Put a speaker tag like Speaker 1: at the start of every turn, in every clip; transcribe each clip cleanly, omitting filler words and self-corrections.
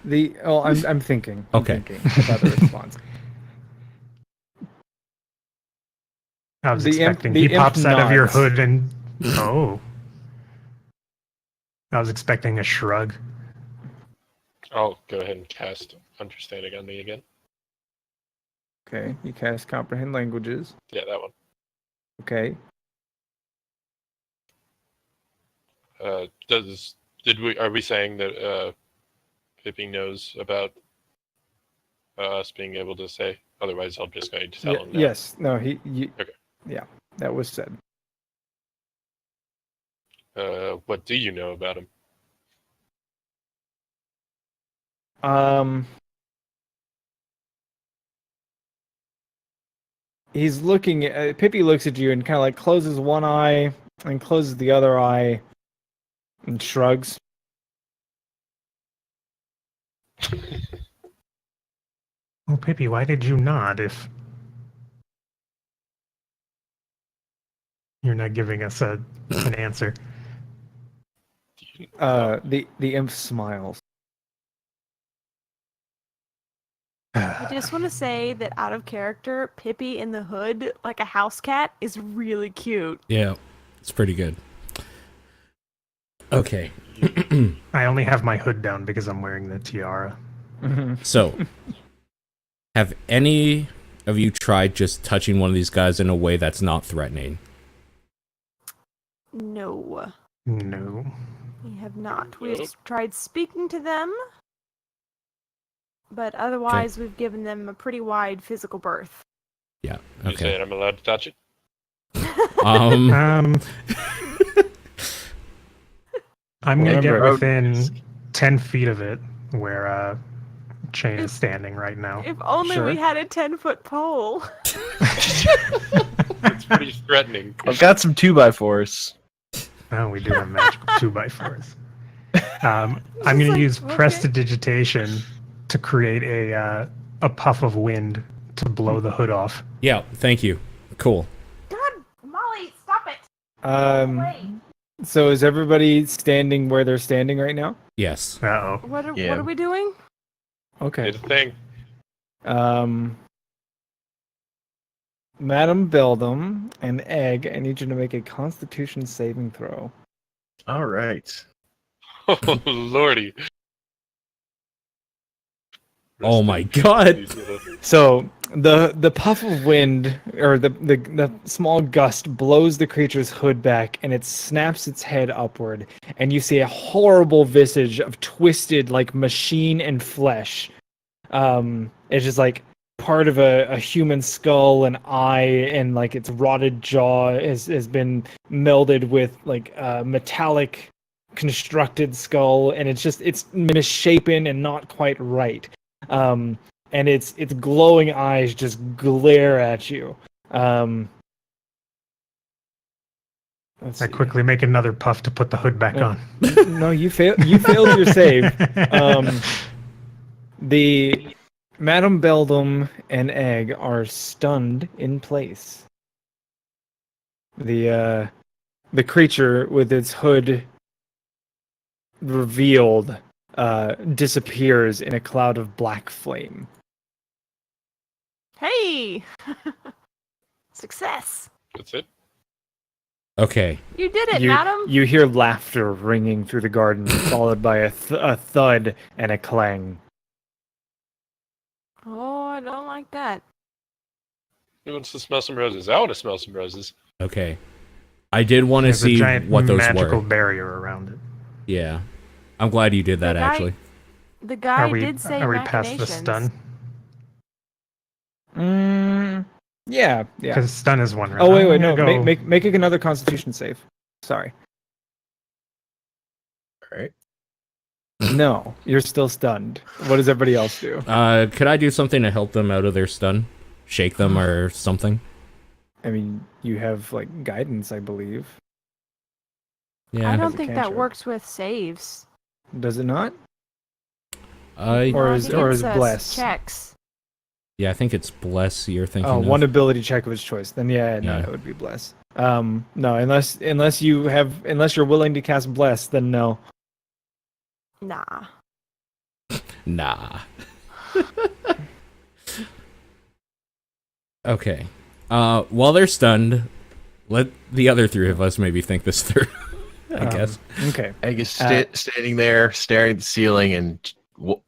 Speaker 1: I'm thinking.
Speaker 2: Okay.
Speaker 1: I'm thinking about the response.
Speaker 3: I was
Speaker 1: The imp-
Speaker 3: expecting
Speaker 1: the
Speaker 3: he
Speaker 1: imp
Speaker 3: pops out of your
Speaker 1: nods.
Speaker 3: hood and oh. I was expecting a shrug.
Speaker 4: I'll go ahead and cast Understanding on me again.
Speaker 1: Okay, you cast Comprehend Languages.
Speaker 4: Yeah, that one.
Speaker 1: Okay.
Speaker 4: Are we saying that Pippi knows about us being able to say? Otherwise, I'm just going to tell him.
Speaker 1: Yes. No.
Speaker 4: Okay.
Speaker 1: Yeah, that was said.
Speaker 4: What do you know about him?
Speaker 1: He's looking at Pippi looks at you and kind of like closes one eye and closes the other eye and shrugs.
Speaker 3: Oh, Pippi, why did you nod if you're not giving us an answer?
Speaker 1: The imp smiles.
Speaker 5: I just want to say that out of character, Pippi in the hood, like a house cat, is really cute.
Speaker 2: Yeah, it's pretty good. Okay.
Speaker 3: I only have my hood down because I'm wearing the tiara.
Speaker 2: So, have any of you tried just touching one of these guys in a way that's not threatening?
Speaker 5: No,
Speaker 3: No.
Speaker 5: we have not. We've tried speaking to them, but otherwise we've given them a pretty wide physical berth.
Speaker 2: Yeah.
Speaker 4: You
Speaker 2: Okay.
Speaker 4: saying I'm allowed to touch it?
Speaker 3: I'm going to get
Speaker 1: Remember-
Speaker 3: within 10 feet of it where Chain is standing right now.
Speaker 5: If only
Speaker 1: Sure.
Speaker 5: we had a 10-foot pole.
Speaker 4: It's pretty threatening.
Speaker 6: I've got some 2x4s.
Speaker 3: Oh, we do have magical 2x4s. I'm going to
Speaker 5: like,
Speaker 3: use
Speaker 5: okay.
Speaker 3: prestidigitation to create a puff of wind to blow the hood off.
Speaker 2: Yeah. Thank you. Cool.
Speaker 5: God, Molly, stop it!
Speaker 1: So is everybody standing where they're standing right now?
Speaker 2: Yes.
Speaker 3: Uh-oh.
Speaker 5: What are
Speaker 6: Yeah.
Speaker 5: we doing?
Speaker 1: Okay.
Speaker 4: It's a thing.
Speaker 1: Madam Beldam and Egg, I need you to make a Constitution saving throw.
Speaker 6: All right.
Speaker 4: Oh, lordy.
Speaker 2: Oh my god.
Speaker 1: So the puff of wind, or the small gust, blows the creature's hood back, and it snaps its head upward, and you see a horrible visage of twisted like machine and flesh. It's just like part of a human skull and eye, and like its rotted jaw has been melded with like a metallic constructed skull, and it's misshapen and not quite right. And its glowing eyes just glare at you. Let's
Speaker 3: I
Speaker 1: see.
Speaker 3: quickly make another puff to put the hood back on.
Speaker 1: No, you failed your save. The Madam Beldam and Egg are stunned in place. The creature with its hood revealed disappears in a cloud of black flame.
Speaker 5: Hey! Success!
Speaker 4: That's it.
Speaker 2: Okay.
Speaker 5: You did it, madam!
Speaker 1: You hear laughter ringing through the garden, followed by a thud and a clang.
Speaker 5: Oh, I don't like that.
Speaker 4: Who wants to smell some roses? I want to smell some roses.
Speaker 2: Okay. I did want to
Speaker 3: There's a
Speaker 2: see
Speaker 3: giant
Speaker 2: what those
Speaker 3: magical
Speaker 2: were.
Speaker 3: barrier around it.
Speaker 2: Yeah. I'm glad you did that,
Speaker 5: The guy-
Speaker 2: actually.
Speaker 5: The guy
Speaker 3: Are we,
Speaker 5: did say
Speaker 3: are we past the
Speaker 5: machinations.
Speaker 3: stun?
Speaker 1: Yeah.
Speaker 3: Because stun is one round.
Speaker 1: Oh wait,
Speaker 3: I'm
Speaker 1: no.
Speaker 3: gonna go-
Speaker 1: Make another Constitution save. Sorry.
Speaker 6: All right.
Speaker 1: No, you're still stunned. What does everybody else do?
Speaker 2: Could I do something to help them out of their stun? Shake them or something?
Speaker 1: I mean, you have like guidance, I believe.
Speaker 2: Yeah.
Speaker 5: I
Speaker 1: As
Speaker 5: don't
Speaker 1: a
Speaker 5: think that
Speaker 1: cantrip.
Speaker 5: works with saves.
Speaker 1: Does it not?
Speaker 2: I
Speaker 1: Or
Speaker 5: I
Speaker 1: is-
Speaker 5: think
Speaker 1: or
Speaker 5: it's,
Speaker 1: is bless?
Speaker 5: Checks.
Speaker 2: yeah, I think it's bless you're thinking
Speaker 1: Oh,
Speaker 2: of.
Speaker 1: one ability check of its choice. Then no,
Speaker 2: Yeah.
Speaker 1: that would be bless. No, unless you're willing to cast bless, then no.
Speaker 5: Nah.
Speaker 2: Nah. Okay. While they're stunned, let the other three of us maybe think this through. I guess.
Speaker 1: Okay.
Speaker 6: Egg is standing there, staring at the ceiling, and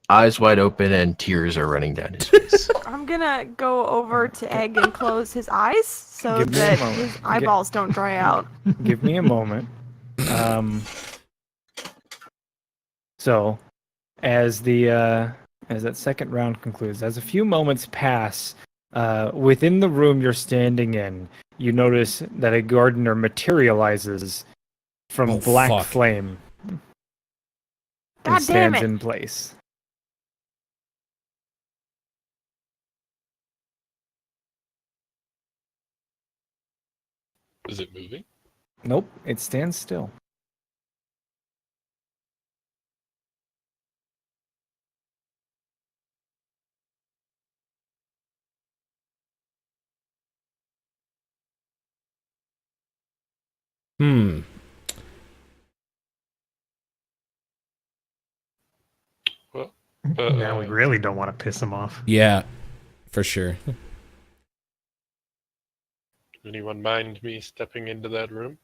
Speaker 6: eyes wide open, and tears are running down his face.
Speaker 5: I'm gonna go over to Egg and close his eyes so
Speaker 1: Give me a
Speaker 5: that
Speaker 1: moment.
Speaker 5: his eyeballs don't dry out.
Speaker 1: Give me a moment. So, as that second round concludes, as a few moments pass, within the room you're standing in, you notice that a gardener materializes from
Speaker 2: Oh,
Speaker 1: black
Speaker 2: fuck.
Speaker 1: flame
Speaker 5: God
Speaker 1: and
Speaker 5: damn
Speaker 1: stands
Speaker 5: it.
Speaker 1: in place.
Speaker 4: Is it moving?
Speaker 1: Nope, it stands still.
Speaker 2: Hmm.
Speaker 4: Well,
Speaker 3: Now we really don't want to piss him off.
Speaker 2: Yeah, for sure.
Speaker 4: anyone mind me stepping into that room?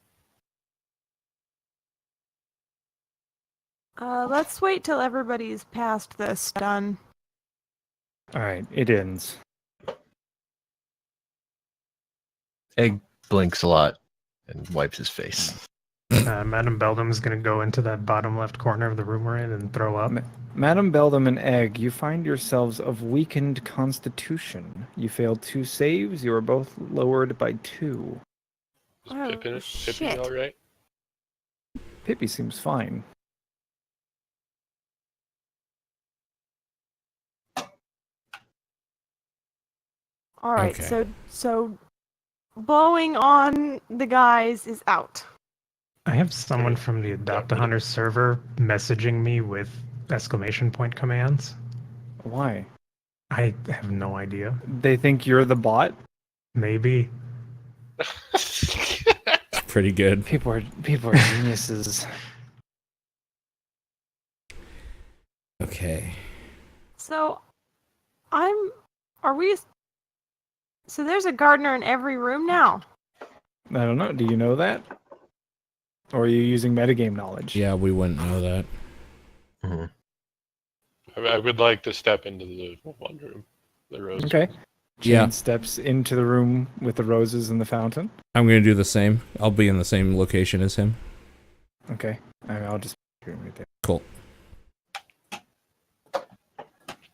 Speaker 5: Let's wait till everybody's past the stun.
Speaker 1: All right, it ends.
Speaker 6: Egg blinks a lot and wipes his face.
Speaker 3: Madam Beldam's going to go into that bottom left corner of the room we're in and throw up.
Speaker 1: Madam Beldam and Egg, you find yourselves of weakened constitution. You failed 2 saves. You are both lowered by 2.
Speaker 4: Is
Speaker 5: Oh,
Speaker 4: Pippin
Speaker 5: shit.
Speaker 4: all right?
Speaker 1: Pippi seems fine.
Speaker 5: All right,
Speaker 2: Okay.
Speaker 5: so blowing on the guys is out.
Speaker 3: I have someone from the Adopt-A-Hunter server messaging me with exclamation point commands.
Speaker 1: Why?
Speaker 3: I have no idea.
Speaker 1: They think you're the bot?
Speaker 3: Maybe.
Speaker 2: Pretty good.
Speaker 1: People are geniuses.
Speaker 2: Okay.
Speaker 5: So, so there's a gardener in every room now.
Speaker 1: I don't know. Do you know that? Or are you using metagame knowledge?
Speaker 2: Yeah, we wouldn't know that.
Speaker 6: Mhm.
Speaker 4: I would like to step into the one room, the rose.
Speaker 1: Okay. Jane
Speaker 2: Yeah.
Speaker 1: steps into the room with the roses and the fountain.
Speaker 2: I'm gonna do the same. I'll be in the same location as him.
Speaker 1: Okay. I'll just put it right there.
Speaker 2: Cool.
Speaker 4: I'd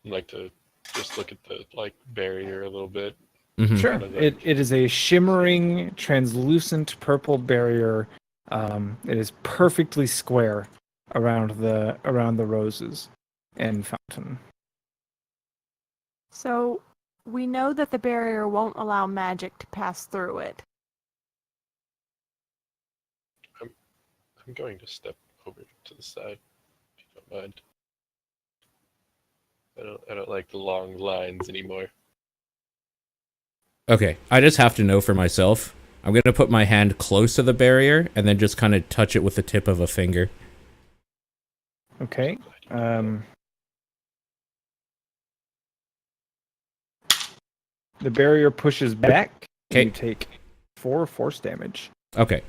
Speaker 4: like to just look at the barrier a little bit.
Speaker 2: Mhm.
Speaker 1: Sure.
Speaker 4: Kind of
Speaker 1: It is a shimmering, translucent purple barrier. It is perfectly square around the roses and fountain.
Speaker 5: So we know that the barrier won't allow magic to pass through it.
Speaker 4: I'm going to step over to the side, if you don't mind. I don't like the long lines anymore.
Speaker 2: Okay, I just have to know for myself. I'm gonna put my hand close to the barrier and then just kind of touch it with the tip of a finger.
Speaker 1: Okay. The barrier pushes back.
Speaker 2: Okay.
Speaker 1: You take 4 force damage.
Speaker 2: Okay.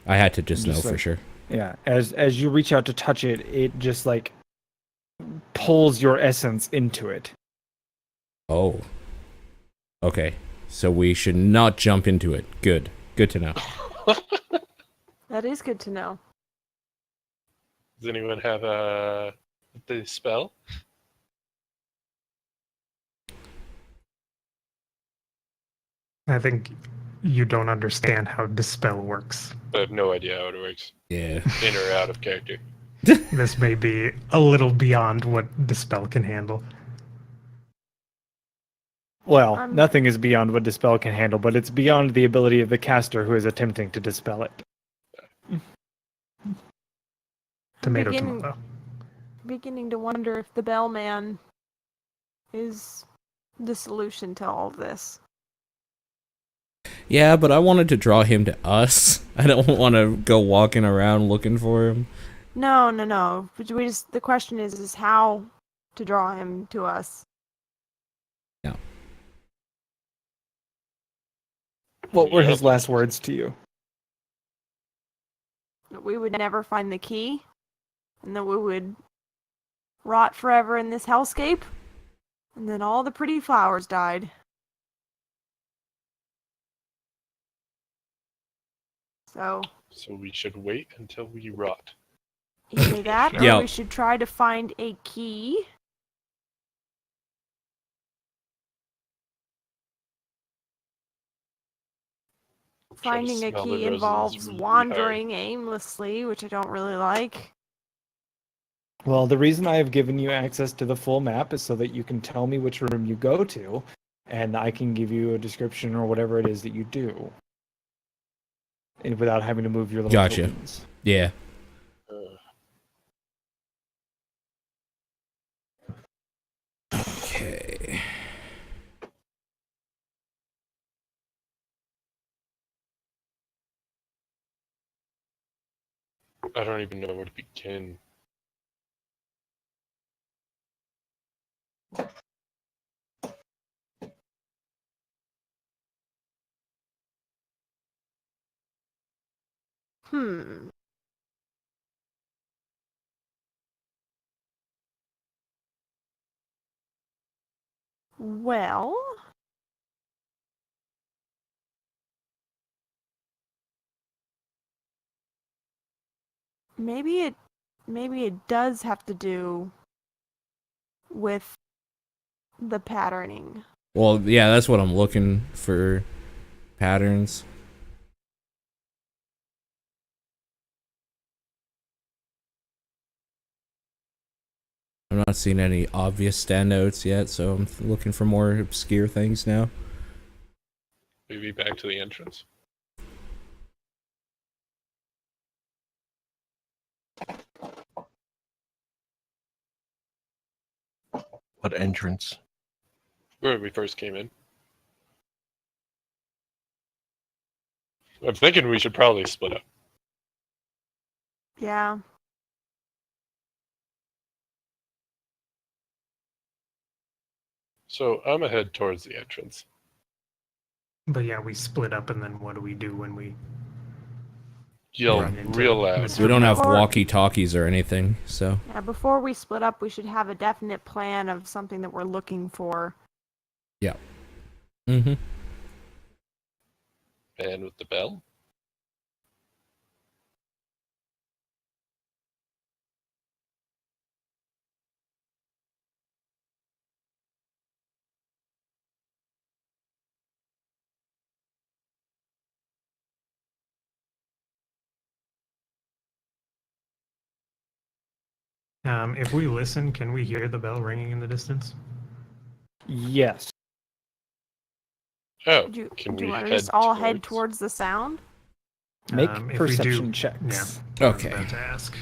Speaker 2: I had to just know
Speaker 1: Just
Speaker 2: for
Speaker 1: like-
Speaker 2: sure.
Speaker 1: Yeah. As you reach out to touch it, it just pulls your essence into it.
Speaker 2: Oh. Okay. So we should not jump into it. Good. Good to know.
Speaker 5: That is good to know.
Speaker 4: Does anyone have the spell?
Speaker 3: I think you don't understand how Dispel works.
Speaker 4: I have no idea how it works.
Speaker 2: Yeah.
Speaker 4: In or out of character.
Speaker 3: This may be a little beyond what Dispel can handle.
Speaker 1: Well, nothing is beyond what Dispel can handle, but it's beyond the ability of the caster who is attempting to dispel it.
Speaker 3: Tomato,
Speaker 5: Beginning-
Speaker 3: tomato.
Speaker 5: Beginning to wonder if the bellman is the solution to all of this.
Speaker 2: Yeah, but I wanted to draw him to us. I don't want to go walking around looking for him.
Speaker 5: No, no, no. But the question is how to draw him to us.
Speaker 1: What were his
Speaker 4: Yep.
Speaker 1: last words to you?
Speaker 5: That we would never find the key, and that we would rot forever in this hellscape, and then all the pretty flowers died. So
Speaker 4: So we should wait until we rot.
Speaker 5: either that, or
Speaker 2: Yeah.
Speaker 5: we should try to find a key.
Speaker 4: Try to
Speaker 5: Finding a
Speaker 4: smell the
Speaker 5: key
Speaker 4: roses
Speaker 5: involves
Speaker 4: really
Speaker 5: wandering aimlessly, which I don't really like.
Speaker 1: Well, the reason I have given you access to the full map is so that you can tell me which room you go to, and I can give you a description or whatever it is that you do, and without having to move your little
Speaker 2: Gotcha.
Speaker 1: tokens.
Speaker 2: Yeah. Okay.
Speaker 4: I don't even know where to begin.
Speaker 5: Hmm. Well, maybe it does have to do with the patterning.
Speaker 2: Well, yeah, that's what I'm looking for. Patterns. I'm not seeing any obvious standouts yet, so I'm looking for more obscure things now.
Speaker 4: Maybe back to the entrance.
Speaker 6: What entrance?
Speaker 4: Where we first came in. I'm thinking we should probably split up.
Speaker 5: Yeah.
Speaker 4: So I'm gonna head towards the entrance.
Speaker 3: But yeah, we split up, and then what do we do when we?
Speaker 4: Yell
Speaker 3: Run into
Speaker 4: real
Speaker 3: the
Speaker 4: loud.
Speaker 3: material.
Speaker 2: We don't have
Speaker 5: Or-
Speaker 2: walkie-talkies or anything, so
Speaker 5: Yeah, before we split up, we should have a definite plan of something that we're looking for.
Speaker 2: mm-hmm.
Speaker 4: And with the bell.
Speaker 3: If we listen, can we hear the bell ringing in the distance?
Speaker 1: Yes.
Speaker 4: Oh,
Speaker 5: Do
Speaker 4: can
Speaker 5: you
Speaker 4: we
Speaker 5: want to
Speaker 4: head
Speaker 5: just all head
Speaker 4: towards-
Speaker 5: towards the sound?
Speaker 1: Make
Speaker 3: If we do-
Speaker 1: perception
Speaker 3: Yeah.
Speaker 1: checks.
Speaker 3: I was
Speaker 2: Okay.
Speaker 3: about to ask.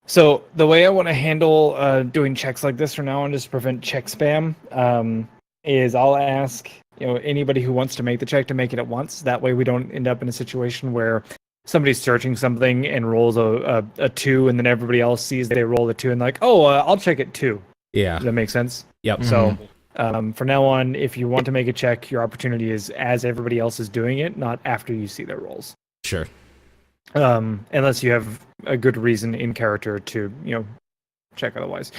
Speaker 1: So the way I want to handle doing checks like this from now on, just to prevent check spam, is I'll ask anybody who wants to make the check to make it at once. That way we don't end up in a situation where somebody's searching something and rolls a 2, and then everybody else sees they roll a 2 and like, oh, I'll check it too.
Speaker 2: Yeah.
Speaker 1: Does that make sense?
Speaker 2: Yep.
Speaker 1: So from now on, if you want to make a check, your opportunity is as everybody else is doing it, not after you see their rolls.
Speaker 2: Sure.
Speaker 1: Unless you have a good reason in character to, check otherwise.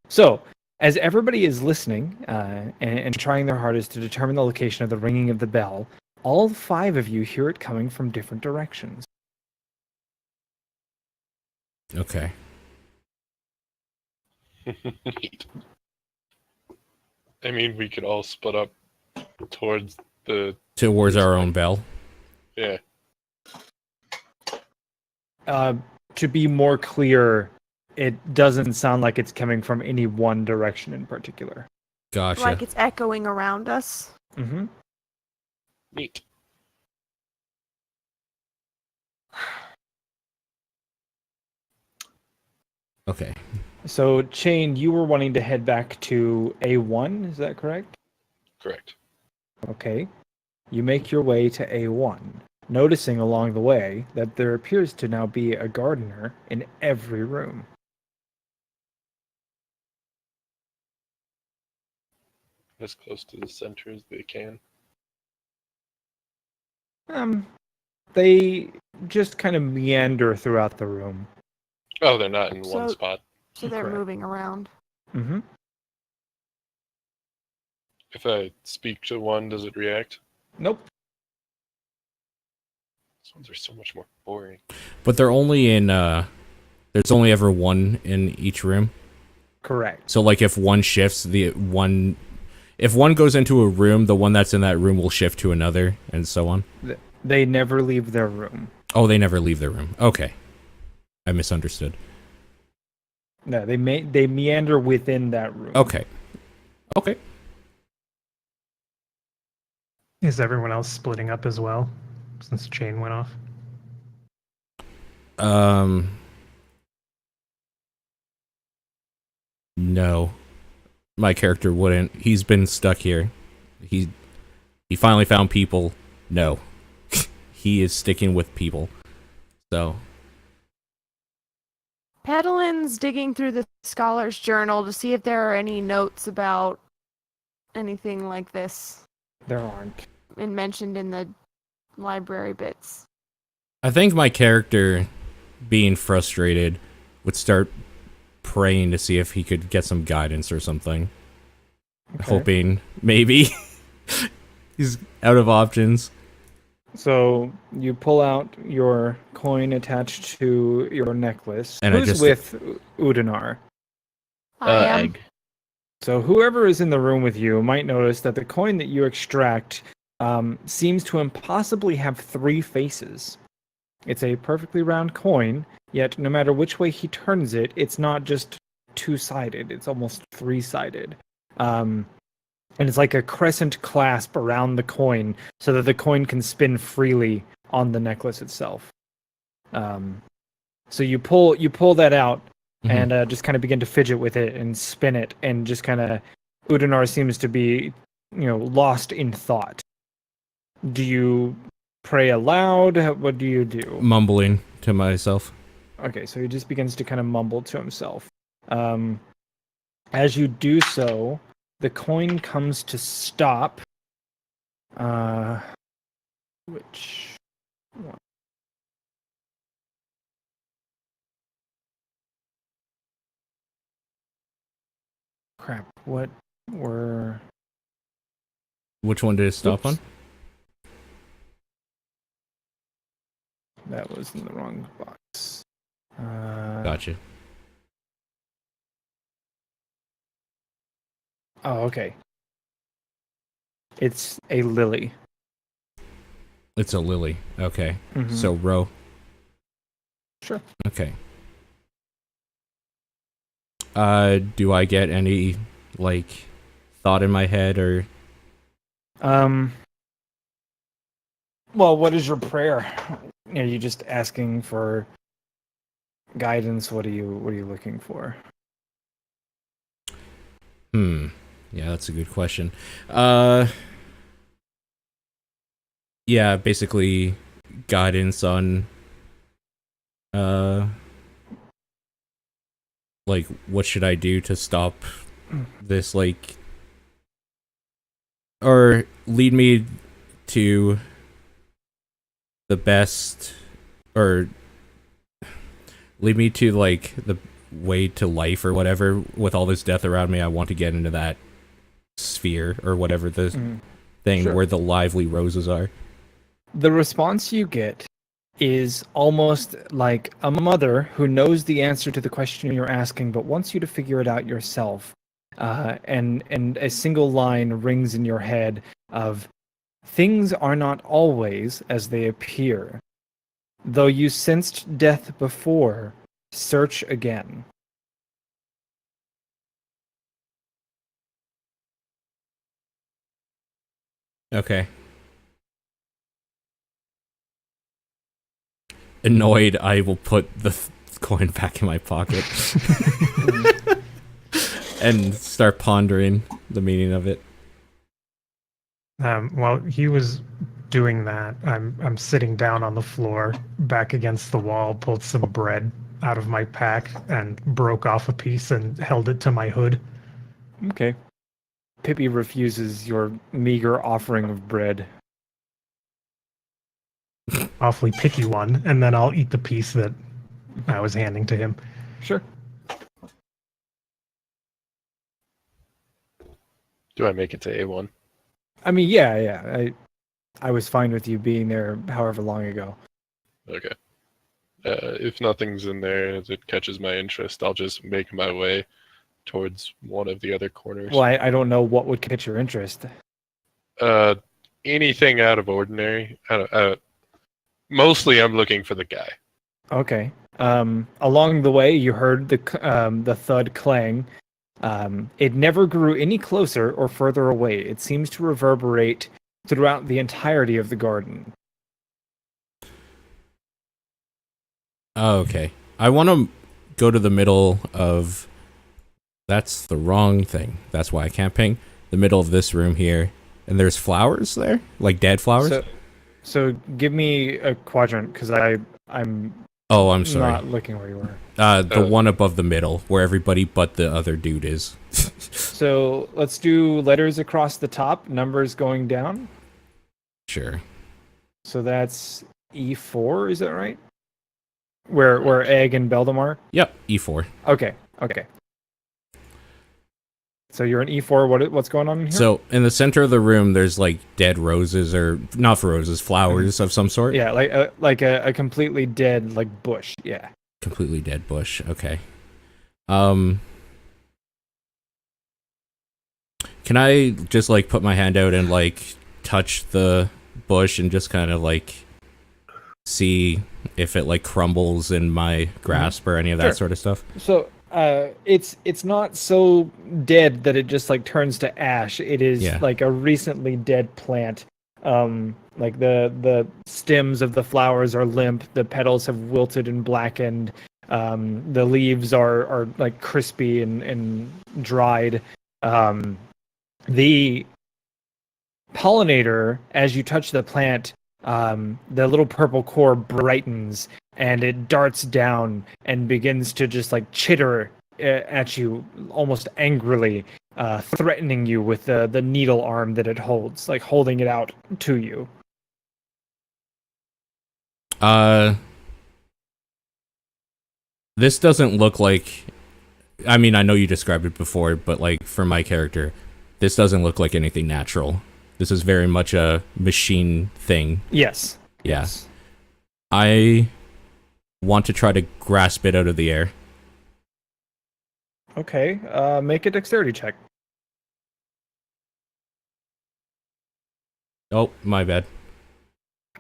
Speaker 1: So, as everybody is listening and trying their hardest to determine the location of the ringing of the bell, all 5 of you hear it coming from different directions.
Speaker 2: Okay.
Speaker 4: Neat. I mean, we could all split up towards the
Speaker 2: Towards our own bell.
Speaker 4: yeah.
Speaker 1: To be more clear, it doesn't sound like it's coming from any one direction in particular.
Speaker 2: Gotcha.
Speaker 5: Like it's echoing around us.
Speaker 1: Mm-hmm.
Speaker 4: Neat.
Speaker 2: Okay.
Speaker 1: So, Chain, you were wanting to head back to A1, is that correct?
Speaker 4: Correct.
Speaker 1: Okay. You make your way to A1. noticing along the way that there appears to now be a gardener in every room.
Speaker 4: As close to the center as they can.
Speaker 1: They just kind of meander throughout the room.
Speaker 4: Oh, they're not in one
Speaker 5: So-
Speaker 4: spot.
Speaker 5: So they're
Speaker 1: Correct.
Speaker 5: moving around.
Speaker 1: Mm-hmm.
Speaker 4: If I speak to one, does it react?
Speaker 1: Nope.
Speaker 4: These ones are so much more boring.
Speaker 2: But they're only in, there's only ever one in each room.
Speaker 1: Correct.
Speaker 2: So, like, if one shifts, if one goes into a room, the one that's in that room will shift to another, and so on.
Speaker 1: They never leave their room.
Speaker 2: Oh, they never leave their room. Okay. I misunderstood.
Speaker 1: No, they meander within that room.
Speaker 2: Okay. Okay.
Speaker 3: Is everyone else splitting up as well, since the chain went off?
Speaker 2: No. My character wouldn't. He's been stuck here. He finally found people. No. He is sticking with people. So,
Speaker 5: Padelin's digging through the scholar's journal to see if there are any notes about anything like this
Speaker 1: There aren't.
Speaker 5: and mentioned in the library bits.
Speaker 2: I think my character, being frustrated, would start praying to see if he could get some guidance or something.
Speaker 1: Okay.
Speaker 2: Hoping, maybe. He's out of options.
Speaker 1: So you pull out your coin attached to your necklace.
Speaker 2: And I
Speaker 1: Who's
Speaker 2: just-
Speaker 1: with Udonaar?
Speaker 5: I am.
Speaker 6: Egg.
Speaker 1: So whoever is in the room with you might notice that the coin that you extract seems to impossibly have 3 faces. It's a perfectly round coin, yet no matter which way he turns it, it's not just 2-sided, it's almost 3-sided. And it's like a crescent clasp around the coin so that the coin can spin freely on the necklace itself. So you pull that out
Speaker 2: Mhm.
Speaker 1: and just kind of begin to fidget with it and spin it, and just kind of Udonar seems to be, lost in thought. Do you pray aloud? What do you do?
Speaker 2: Mumbling to myself.
Speaker 1: Okay, so he just begins to kind of mumble to himself. As you do so, the coin comes to stop. Which one? Crap, what were...
Speaker 2: Which one did it stop
Speaker 1: Oops.
Speaker 2: on?
Speaker 1: That was in the wrong box.
Speaker 2: Gotcha.
Speaker 1: Oh, okay. It's a lily.
Speaker 2: It's a lily. Okay.
Speaker 1: Mhm.
Speaker 2: So, row.
Speaker 1: Sure.
Speaker 2: Okay. Do I get any, like, thought in my head or...
Speaker 1: Well, what is your prayer? Are you just asking for guidance? What are you looking for?
Speaker 2: Yeah, that's a good question. Yeah, basically guidance on like, what should I do to stop this, like, or lead me to the best, or lead me to, like, the way to life or whatever. With all this death around me, I want to get into that sphere or whatever the thing
Speaker 1: Sure.
Speaker 2: where the lively roses are.
Speaker 1: The response you get is almost like a mother who knows the answer to the question you're asking but wants you to figure it out yourself. And a single line rings in your head of, "Things are not always as they appear. Though you sensed death before, search again."
Speaker 2: Okay. Annoyed, I will put the coin back in my pocket and start pondering the meaning of it.
Speaker 3: While he was doing that, I'm sitting down on the floor, back against the wall, pulled some bread out of my pack and broke off a piece and held it to my hood.
Speaker 1: Okay. Pippi refuses your meager offering of bread.
Speaker 3: Awfully picky one, and then I'll eat the piece that I was handing to him.
Speaker 1: Sure.
Speaker 4: Do I make it to A1?
Speaker 1: I mean, yeah. I was fine with you being there however long ago.
Speaker 4: Okay. If nothing's in there that catches my interest, I'll just make my way towards one of the other corners.
Speaker 1: Well, I don't know what would catch your interest.
Speaker 4: Anything out of ordinary. Mostly, I'm looking for the guy.
Speaker 1: Okay. Along the way, you heard the thud clang. It never grew any closer or further away. It seems to reverberate throughout the entirety of the garden.
Speaker 2: Oh, okay. I want to go to the middle of... That's the wrong thing. That's why I can't ping. The middle of this room here. And there's flowers there? Like dead flowers?
Speaker 1: So give me a quadrant, because I'm
Speaker 2: Oh, I'm sorry.
Speaker 1: not looking where you were.
Speaker 2: The one above the middle, where everybody but the other dude is.
Speaker 1: So let's do letters across the top, numbers going down.
Speaker 2: Sure.
Speaker 1: So that's E4, is that right? Where Egg and Beldam are?
Speaker 2: Yep, E4.
Speaker 1: Okay. So you're an E4. What's going on in here?
Speaker 2: So in the center of the room, there's like dead roses, or not roses, flowers of some sort.
Speaker 1: Yeah, like a completely dead like bush. Yeah.
Speaker 2: Completely dead bush. Okay. Can I just like put my hand out and like touch the bush and just kind of like see if it like crumbles in my grasp or any of that
Speaker 1: Sure.
Speaker 2: sort of stuff?
Speaker 1: So it's not so dead that it just like turns to ash. It is like a recently dead plant. Like the stems of the flowers are limp, the petals have wilted and blackened, the leaves are like crispy and dried. The pollinator, as you touch the plant, the little purple core brightens and it darts down and begins to just like chitter at you almost angrily, threatening you with the needle arm that it holds, like holding it out to you.
Speaker 2: This doesn't look like... I mean, I know you described it before, but like for my character, this doesn't look like anything natural. This is very much a machine thing.
Speaker 1: Yes.
Speaker 2: Yeah.
Speaker 1: Yes.
Speaker 2: I want to try to grasp it out of the air.
Speaker 1: Okay. Make a dexterity check.
Speaker 2: Oh, my bad.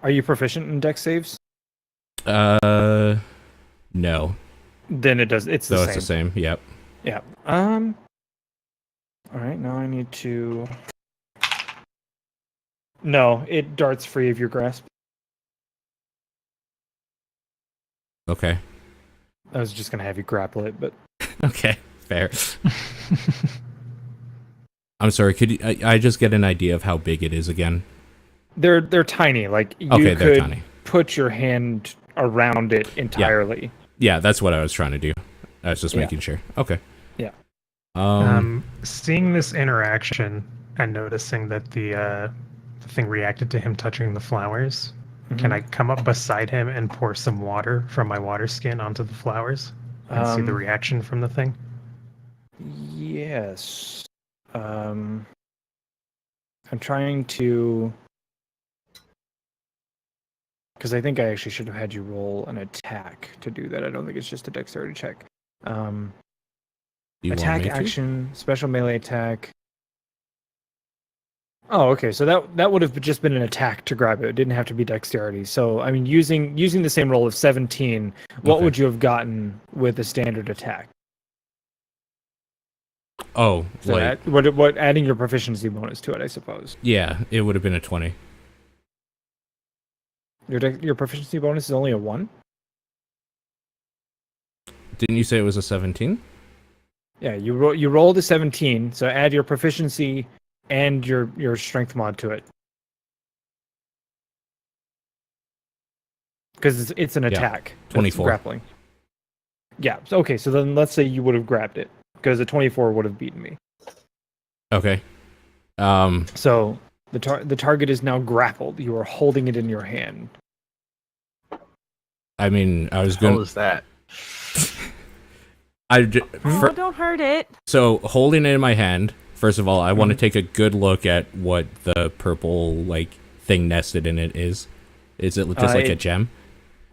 Speaker 1: Are you proficient in dex saves?
Speaker 2: No.
Speaker 1: Then it's the
Speaker 2: So
Speaker 1: same.
Speaker 2: it's the same, yep.
Speaker 1: Yeah. All right, now I need to... No, it darts free of your grasp.
Speaker 2: Okay.
Speaker 1: I was just gonna have you grapple it, but...
Speaker 2: Okay, fair. I'm sorry, could you, I just get an idea of how big it is again?
Speaker 1: They're tiny, like you
Speaker 2: Okay, they're
Speaker 1: could
Speaker 2: tiny.
Speaker 1: put your hand around it entirely.
Speaker 2: Yeah, that's what I was trying to do. I was just making sure. Okay.
Speaker 1: Yeah.
Speaker 3: Seeing this interaction and noticing that the thing reacted to him touching the flowers, can I come up beside him and pour some water from my water skin onto the flowers and see the reaction from the thing?
Speaker 1: Yes. I'm trying to... Because I think I actually should have had you roll an attack to do that. I don't think it's just a dexterity check.
Speaker 2: Do you
Speaker 1: Attack,
Speaker 2: want me to?
Speaker 1: action, special melee attack. Oh, okay. So that would have just been an attack to grab it. It didn't have to be dexterity. So, I mean, using the same roll of 17, what
Speaker 2: Okay.
Speaker 1: would you have gotten with a standard attack?
Speaker 2: Oh,
Speaker 1: So
Speaker 2: like,
Speaker 1: what adding your proficiency bonus to it, I suppose.
Speaker 2: yeah, it would have been a 20.
Speaker 1: Your proficiency bonus is only a 1?
Speaker 2: Didn't you say it was a 17?
Speaker 1: Yeah, you rolled a 17, so add your proficiency and your strength mod to it. because it's an
Speaker 2: Yeah.
Speaker 1: attack. That's
Speaker 2: 24.
Speaker 1: grappling. Yeah. Okay. So then let's say you would have grabbed it because a 24 would have beaten me.
Speaker 2: Okay.
Speaker 1: So the target is now grappled. You are holding it in your hand.
Speaker 2: I mean, I was
Speaker 6: How
Speaker 2: going
Speaker 6: is that?
Speaker 5: Oh, don't hurt it.
Speaker 2: So holding it in my hand, first of all, I want to take a good look at what the purple like thing nested in it is. Is it just like a gem?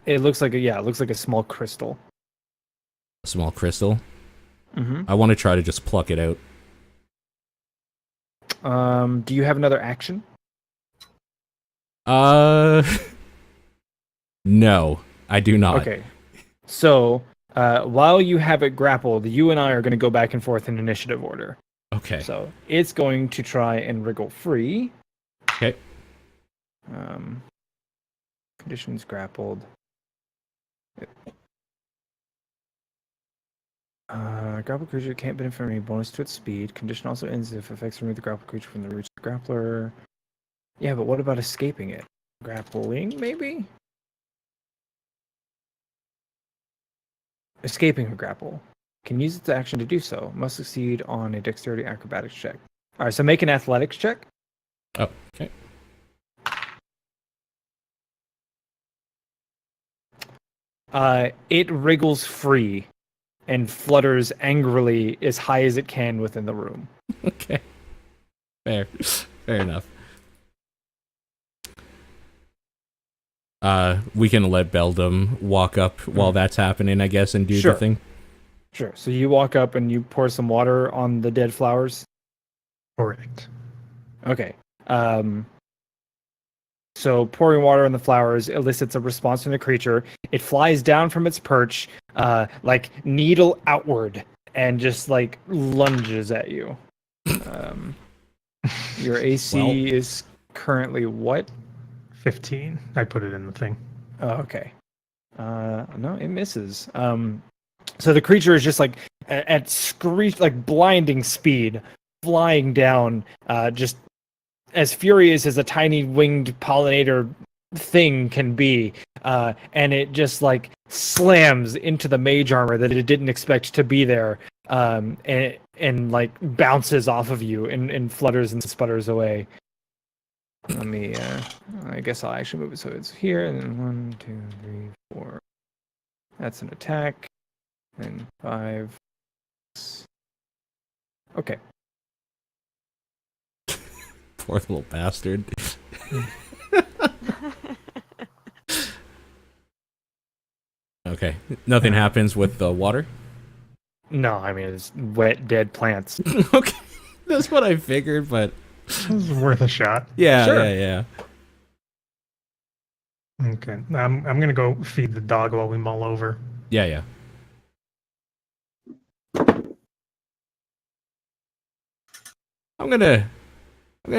Speaker 1: It looks like it looks like a small crystal.
Speaker 2: A small crystal?
Speaker 1: Mm-hmm.
Speaker 2: I want to try to just pluck it out.
Speaker 1: Do you have another action?
Speaker 2: No, I do not.
Speaker 1: Okay. So, while you have it grappled, you and I are going to go back and forth in initiative order.
Speaker 2: Okay.
Speaker 1: So, it's going to try and wriggle free.
Speaker 2: Okay.
Speaker 1: Conditions grappled. Grappled creature can't benefit from any bonus to its speed. Condition also ends if effects remove the grappled creature from the reach of the grappler. Yeah, but what about escaping it? Grappling, maybe? Escaping a grapple. Can use its action to do so. Must succeed on a dexterity acrobatics check. Alright, so make an athletics check.
Speaker 2: Oh, okay.
Speaker 1: It wriggles free and flutters angrily as high as it can within the room.
Speaker 2: Okay. Fair enough. We can let Beldam walk up while that's happening, I guess, and do
Speaker 1: Sure.
Speaker 2: the thing.
Speaker 1: Sure. So you walk up and you pour some water on the dead flowers.
Speaker 3: Correct.
Speaker 1: Okay. So pouring water on the flowers elicits a response from the creature. It flies down from its perch, like needle outward, and just like lunges at you. Your AC is currently what?
Speaker 3: 15. I put it in the thing.
Speaker 1: Oh, okay. No, it misses. So the creature is just like at screech, like blinding speed, flying down, just as furious as a tiny winged pollinator thing can be, and it just like slams into the mage armor that it didn't expect to be there, and like bounces off of you and flutters and sputters away. Let me, I guess I'll actually move it so it's here, and then 1, 2, 3, 4. That's an attack. And 5. 6. Okay.
Speaker 2: Poor little bastard. Okay. Nothing happens with the water?
Speaker 1: No, I mean it's wet, dead plants.
Speaker 2: Okay. That's what I figured, but
Speaker 3: This is worth a shot.
Speaker 2: yeah,
Speaker 1: Sure.
Speaker 2: yeah.
Speaker 3: Okay. I'm gonna go feed the dog while we mull over.
Speaker 2: Yeah. I'm gonna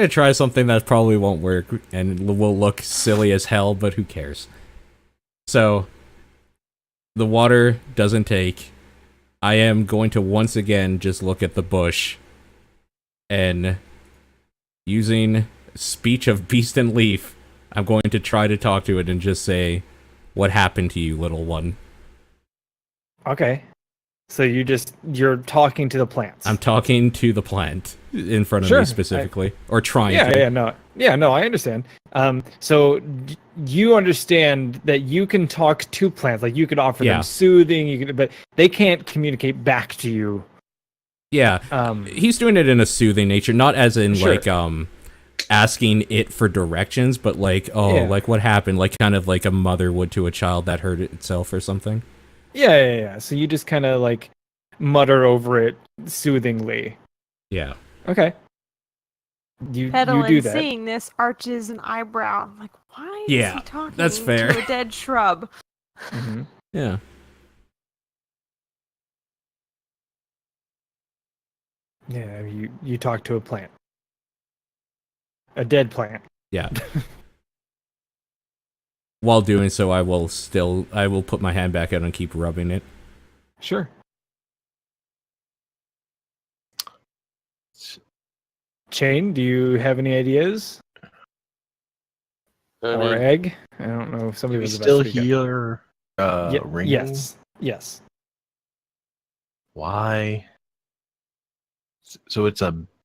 Speaker 2: try something that probably won't work and will look silly as hell, but who cares? So, the water doesn't take. I am going to once again just look at the bush and using speech of beast and leaf, I'm going to try to talk to it and just say, "What happened to you, little one?"
Speaker 1: Okay. So you're talking to the plants.
Speaker 2: I'm talking to the plant in front of
Speaker 1: Sure,
Speaker 2: me specifically, or trying to.
Speaker 1: No, I understand. So you understand that you can talk to plants, like you could offer
Speaker 2: Yeah.
Speaker 1: them soothing, but they can't communicate back to you.
Speaker 2: Yeah, he's doing it in a soothing nature, not as in
Speaker 1: Sure.
Speaker 2: like asking it for directions, but like like what happened, like kind of like a mother would to a child that hurt itself or something.
Speaker 1: Yeah. So you just kind of like mutter over it soothingly.
Speaker 2: Yeah.
Speaker 1: Okay. You
Speaker 5: Petalin,
Speaker 1: do that.
Speaker 5: seeing this, arches an eyebrow. I'm like, why is
Speaker 2: Yeah,
Speaker 5: he talking
Speaker 2: that's fair.
Speaker 5: to a dead shrub?
Speaker 1: Mhm.
Speaker 2: Yeah.
Speaker 1: Yeah, you talk to a plant. A dead plant.
Speaker 2: Yeah. While doing so, I will put my hand back out and keep rubbing it.
Speaker 1: Sure. Chain, do you have any ideas?
Speaker 4: I
Speaker 1: or
Speaker 4: mean,
Speaker 1: egg. I don't know if
Speaker 6: Do
Speaker 1: somebody
Speaker 6: we
Speaker 1: was about
Speaker 6: still
Speaker 1: to speak up.
Speaker 6: hear ringing?
Speaker 1: Yes.
Speaker 6: Why? So it's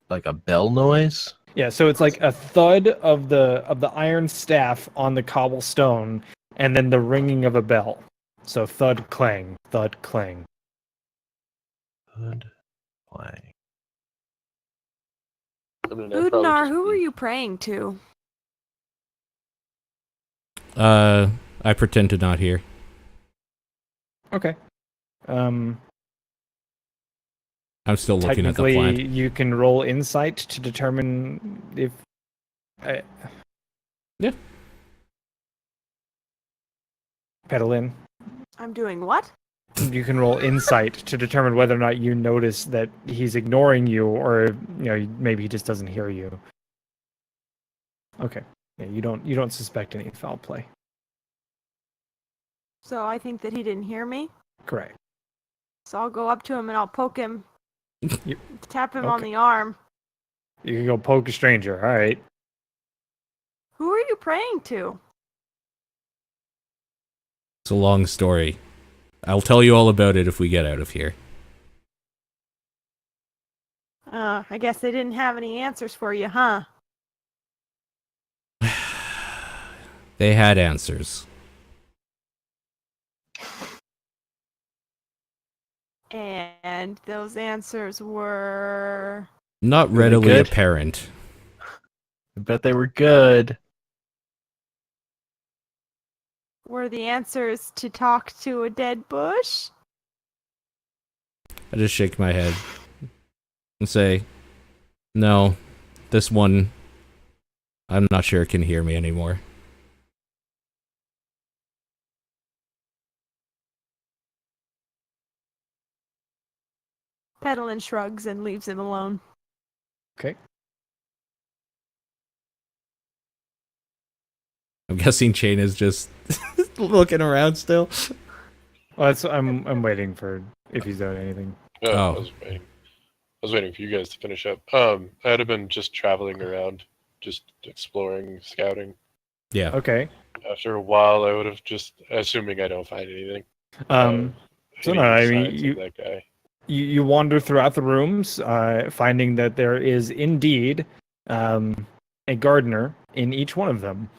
Speaker 6: like a bell noise?
Speaker 1: Yeah, so it's like a thud of the iron staff on the cobblestone, and then the ringing of a bell. So thud clang, thud clang.
Speaker 6: Good play.
Speaker 4: I mean, I'd probably
Speaker 5: Udonar,
Speaker 4: just
Speaker 5: who
Speaker 4: be-
Speaker 5: were you praying to?
Speaker 2: I pretend to not hear.
Speaker 1: Okay.
Speaker 2: I'm still looking at the
Speaker 1: Technically,
Speaker 2: plant.
Speaker 1: you can roll insight to determine if.
Speaker 2: Yeah.
Speaker 1: Pedal in.
Speaker 5: I'm doing what?
Speaker 1: You can roll insight to determine whether or not you notice that he's ignoring you, or maybe he just doesn't hear you. Okay. Yeah, you don't suspect any foul play.
Speaker 5: So I think that he didn't hear me.
Speaker 1: Correct.
Speaker 5: So I'll go up to him and I'll poke him,
Speaker 1: You,
Speaker 5: tap him on
Speaker 1: Okay.
Speaker 5: the arm.
Speaker 1: you can go poke a stranger. All right.
Speaker 5: Who are you praying to?
Speaker 2: It's a long story. I'll tell you all about it if we get out of here.
Speaker 5: I guess they didn't have any answers for you, huh?
Speaker 2: They had answers.
Speaker 5: And those answers were...
Speaker 2: Not
Speaker 6: Were they
Speaker 2: readily
Speaker 6: good?
Speaker 2: apparent.
Speaker 6: I bet they were good.
Speaker 5: Were the answers to talk to a dead bush?
Speaker 2: I just shake my head and say, no, this one, I'm not sure it can hear me anymore.
Speaker 5: Pedalin shrugs and leaves him alone.
Speaker 1: Okay.
Speaker 2: I'm guessing Chain is just looking around still.
Speaker 1: Well, I'm waiting for if he's doing anything.
Speaker 4: No,
Speaker 2: Oh.
Speaker 4: I was waiting for you guys to finish up. I'd have been just traveling around, just exploring, scouting.
Speaker 2: Yeah.
Speaker 1: Okay.
Speaker 4: After a while, I would have just, assuming I don't find anything.
Speaker 1: So
Speaker 4: any
Speaker 1: no, I mean
Speaker 4: signs of that guy.
Speaker 1: you wander throughout the rooms, finding that there is indeed a gardener in each one of them,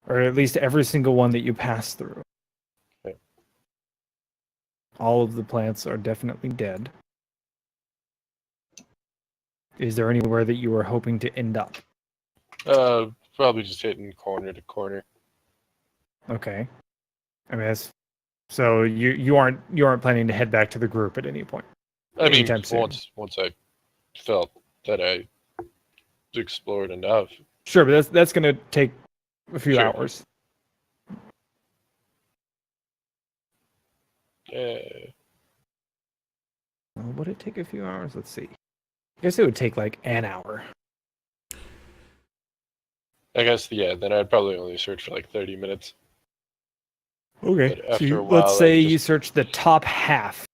Speaker 1: or at least every single one that you pass through.
Speaker 4: Okay.
Speaker 1: All of the plants are definitely dead. Is there anywhere that you were hoping to end up?
Speaker 4: Probably just hitting corner to corner.
Speaker 1: Okay. I mean, so you aren't planning to head back to the group at any point.
Speaker 4: I mean,
Speaker 1: Anytime soon.
Speaker 4: once I felt that I explored enough.
Speaker 1: Sure, but that's going to take a few
Speaker 4: Sure.
Speaker 1: hours. Would it take a few hours? Let's see. I guess it would take like an hour.
Speaker 4: I guess, yeah, then I'd probably only search for like 30 minutes.
Speaker 1: Okay.
Speaker 4: But after
Speaker 1: So
Speaker 4: a while,
Speaker 1: let's say
Speaker 4: I
Speaker 1: you
Speaker 4: just-
Speaker 1: search the top half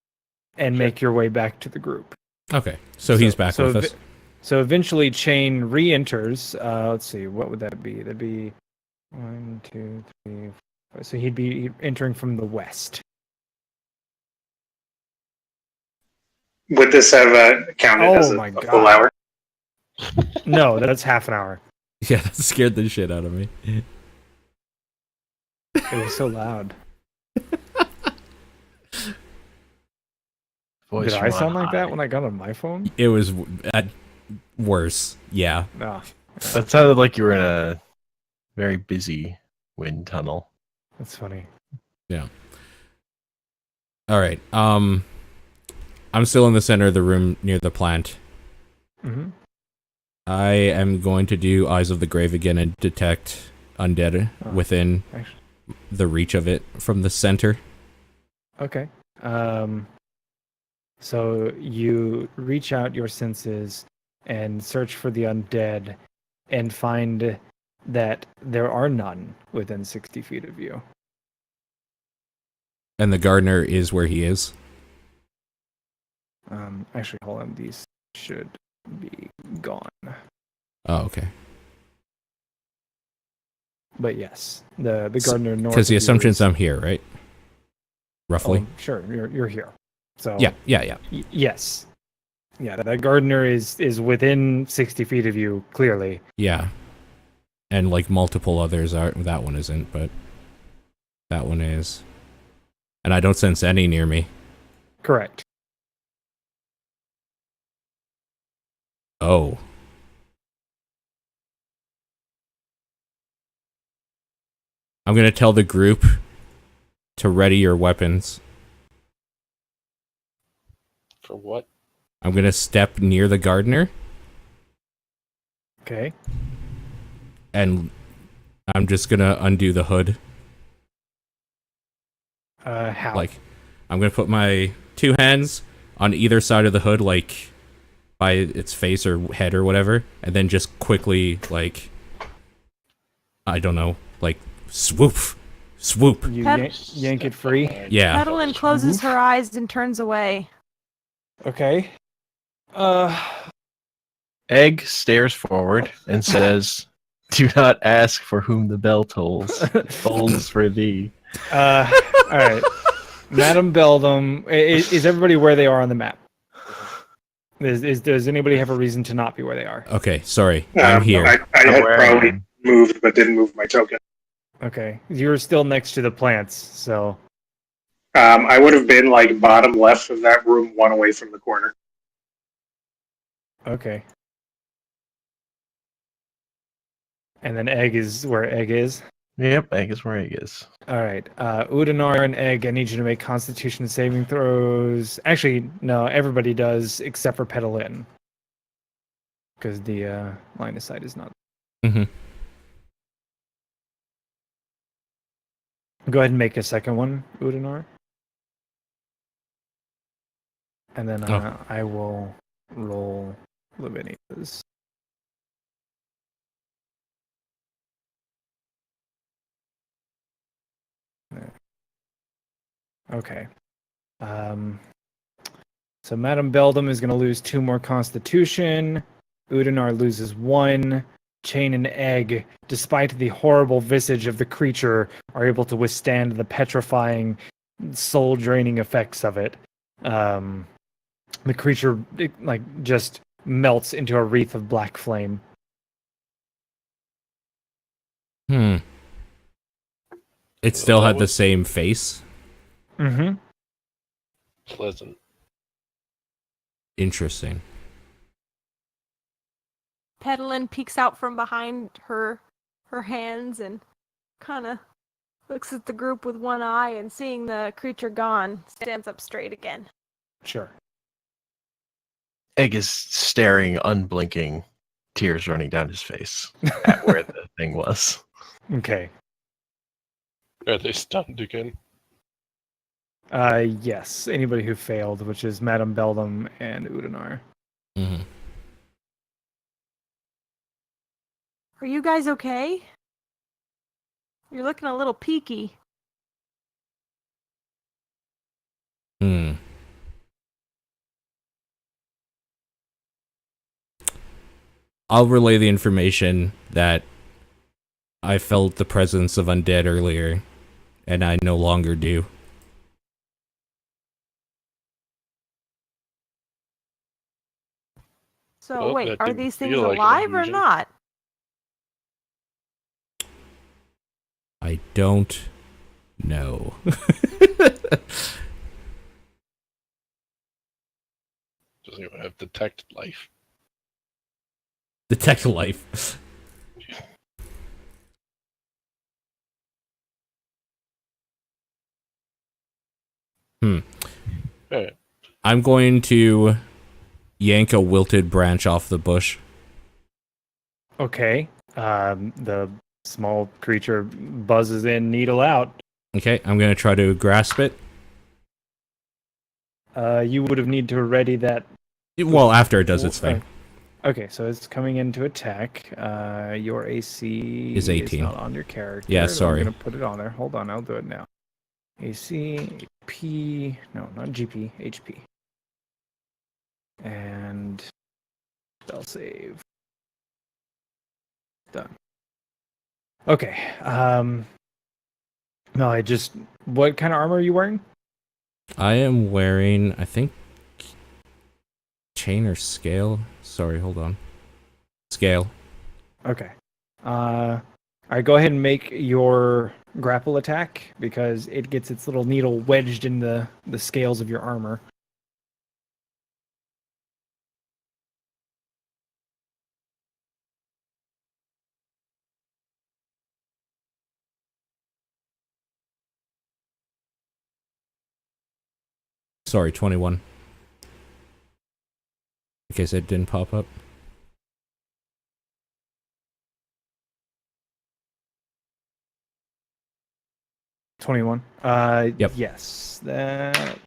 Speaker 1: and
Speaker 4: Sure.
Speaker 1: make your way back to the group.
Speaker 2: Okay. So he's back with us.
Speaker 1: So eventually Chain re-enters. Let's see, what would that be? That'd be 1, 2, 3, 4. So he'd be entering from the west.
Speaker 7: Would this have counted as
Speaker 1: Oh my
Speaker 7: a
Speaker 1: God.
Speaker 7: full hour?
Speaker 1: No, that's half an hour.
Speaker 2: Yeah, that scared the shit out of me.
Speaker 1: It was so loud.
Speaker 6: Voice
Speaker 1: Did
Speaker 6: from
Speaker 1: I sound
Speaker 6: on
Speaker 1: like that
Speaker 6: high.
Speaker 1: when I got on my phone?
Speaker 2: It was at worse. Yeah.
Speaker 1: No,
Speaker 6: That sounded like you were in a very busy wind tunnel.
Speaker 1: that's funny.
Speaker 2: All right. I'm still in the center of the room near the plant.
Speaker 1: Hmm.
Speaker 2: I am going to do Eyes of the Grave again and detect undead
Speaker 1: Oh,
Speaker 2: within
Speaker 1: actually.
Speaker 2: the reach of it from the center.
Speaker 1: Okay. So you reach out your senses and search for the undead and find that there are none within 60 feet of you.
Speaker 2: And the gardener is where he is.
Speaker 1: Actually, hold on. These should be gone.
Speaker 2: Oh, okay.
Speaker 1: But yes, the gardener north.
Speaker 2: Because the
Speaker 1: of
Speaker 2: assumption
Speaker 1: yours-
Speaker 2: is I'm here, right? Roughly.
Speaker 1: Oh, sure, you're here. So
Speaker 2: Yeah.
Speaker 1: yes, yeah. The gardener is within 60 feet of you, clearly.
Speaker 2: Yeah. And like multiple others are. That one isn't, but that one is. And I don't sense any near me.
Speaker 1: Correct.
Speaker 2: Oh. I'm gonna tell the group to ready your weapons.
Speaker 4: For what?
Speaker 2: I'm gonna step near the gardener,
Speaker 1: Okay.
Speaker 2: and I'm just gonna undo the hood.
Speaker 1: How?
Speaker 2: Like, I'm gonna put my two hands on either side of the hood, like by its face or head or whatever, and then just quickly, like, I don't know, like swoop.
Speaker 1: You
Speaker 5: Pep-
Speaker 1: yank it free.
Speaker 2: Yeah.
Speaker 5: Madeline closes her eyes and turns away.
Speaker 1: Okay.
Speaker 6: Egg stares forward and says, "Do not ask for whom the bell tolls. It tolls for thee."
Speaker 1: All right. Madam Beldam, is everybody where they are on the map? Does anybody have a reason to not be where they are?
Speaker 2: Okay, sorry, I'm here.
Speaker 7: I had
Speaker 6: Where
Speaker 7: probably
Speaker 6: am
Speaker 7: moved, but didn't move my token.
Speaker 1: Okay, you're still next to the plants, so
Speaker 7: I would have been like bottom left of that room, one away from the corner.
Speaker 1: okay. And then Egg is where Egg is.
Speaker 6: Yep, egg is where egg is.
Speaker 1: All right, Udonaar and Egg, I need you to make Constitution saving throws. Actually, no, everybody does except for Petalin, because the line of sight is not.
Speaker 2: Mm-hmm.
Speaker 1: Go ahead and make a second one, Udonaar. And then I will roll Lavinia's. There. Okay. So Madam Beldam is going to lose 2 more Constitution. Udonar loses 1. Chain and Egg, despite the horrible visage of the creature, are able to withstand the petrifying, soul-draining effects of it. The creature just melts into a wreath of black flame.
Speaker 2: It still had the same face.
Speaker 1: Mm-hmm.
Speaker 4: Pleasant.
Speaker 2: Interesting.
Speaker 5: Petalin peeks out from behind her hands and kind of looks at the group with one eye, and seeing the creature gone, stands up straight again.
Speaker 1: Sure.
Speaker 6: Egg is staring, unblinking, tears running down his face at where the thing was.
Speaker 1: Okay.
Speaker 4: Are they stunned again?
Speaker 1: Yes. Anybody who failed, which is Madam Beldam and Udonar.
Speaker 2: Mm-hmm.
Speaker 5: Are you guys okay? You're looking a little peaky.
Speaker 2: I'll relay the information that I felt the presence of undead earlier, and I no longer do.
Speaker 5: So
Speaker 4: Well,
Speaker 5: wait,
Speaker 4: that
Speaker 5: are
Speaker 4: didn't
Speaker 5: these things
Speaker 4: feel like an
Speaker 5: alive or
Speaker 4: illusion.
Speaker 5: not?
Speaker 2: I don't know.
Speaker 4: Doesn't even have detect life.
Speaker 2: Detect life.
Speaker 4: Alright.
Speaker 2: I'm going to yank a wilted branch off the bush.
Speaker 1: Okay. The small creature buzzes in, needle out.
Speaker 2: Okay, I'm going to try to grasp it.
Speaker 1: You would have need to ready that.
Speaker 2: Well, after it does its thing.
Speaker 1: Okay, so it's coming in to attack. Your AC
Speaker 2: Is 18.
Speaker 1: not on your character.
Speaker 2: Yeah,
Speaker 1: so
Speaker 2: sorry.
Speaker 1: I'm gonna put it on there. Hold on, I'll do it now. AC, HP, no, not GP, HP. And spell save. Done. Okay. No, I just. What kind of armor are you wearing?
Speaker 2: I am wearing, I think, chain or scale. Sorry, hold on. Scale.
Speaker 1: Okay. All right, go ahead and make your grapple attack because it gets its little needle wedged in the scales of your armor.
Speaker 2: Sorry, 21. In case it didn't pop up.
Speaker 1: 21.
Speaker 2: Yep.
Speaker 1: Yes. That.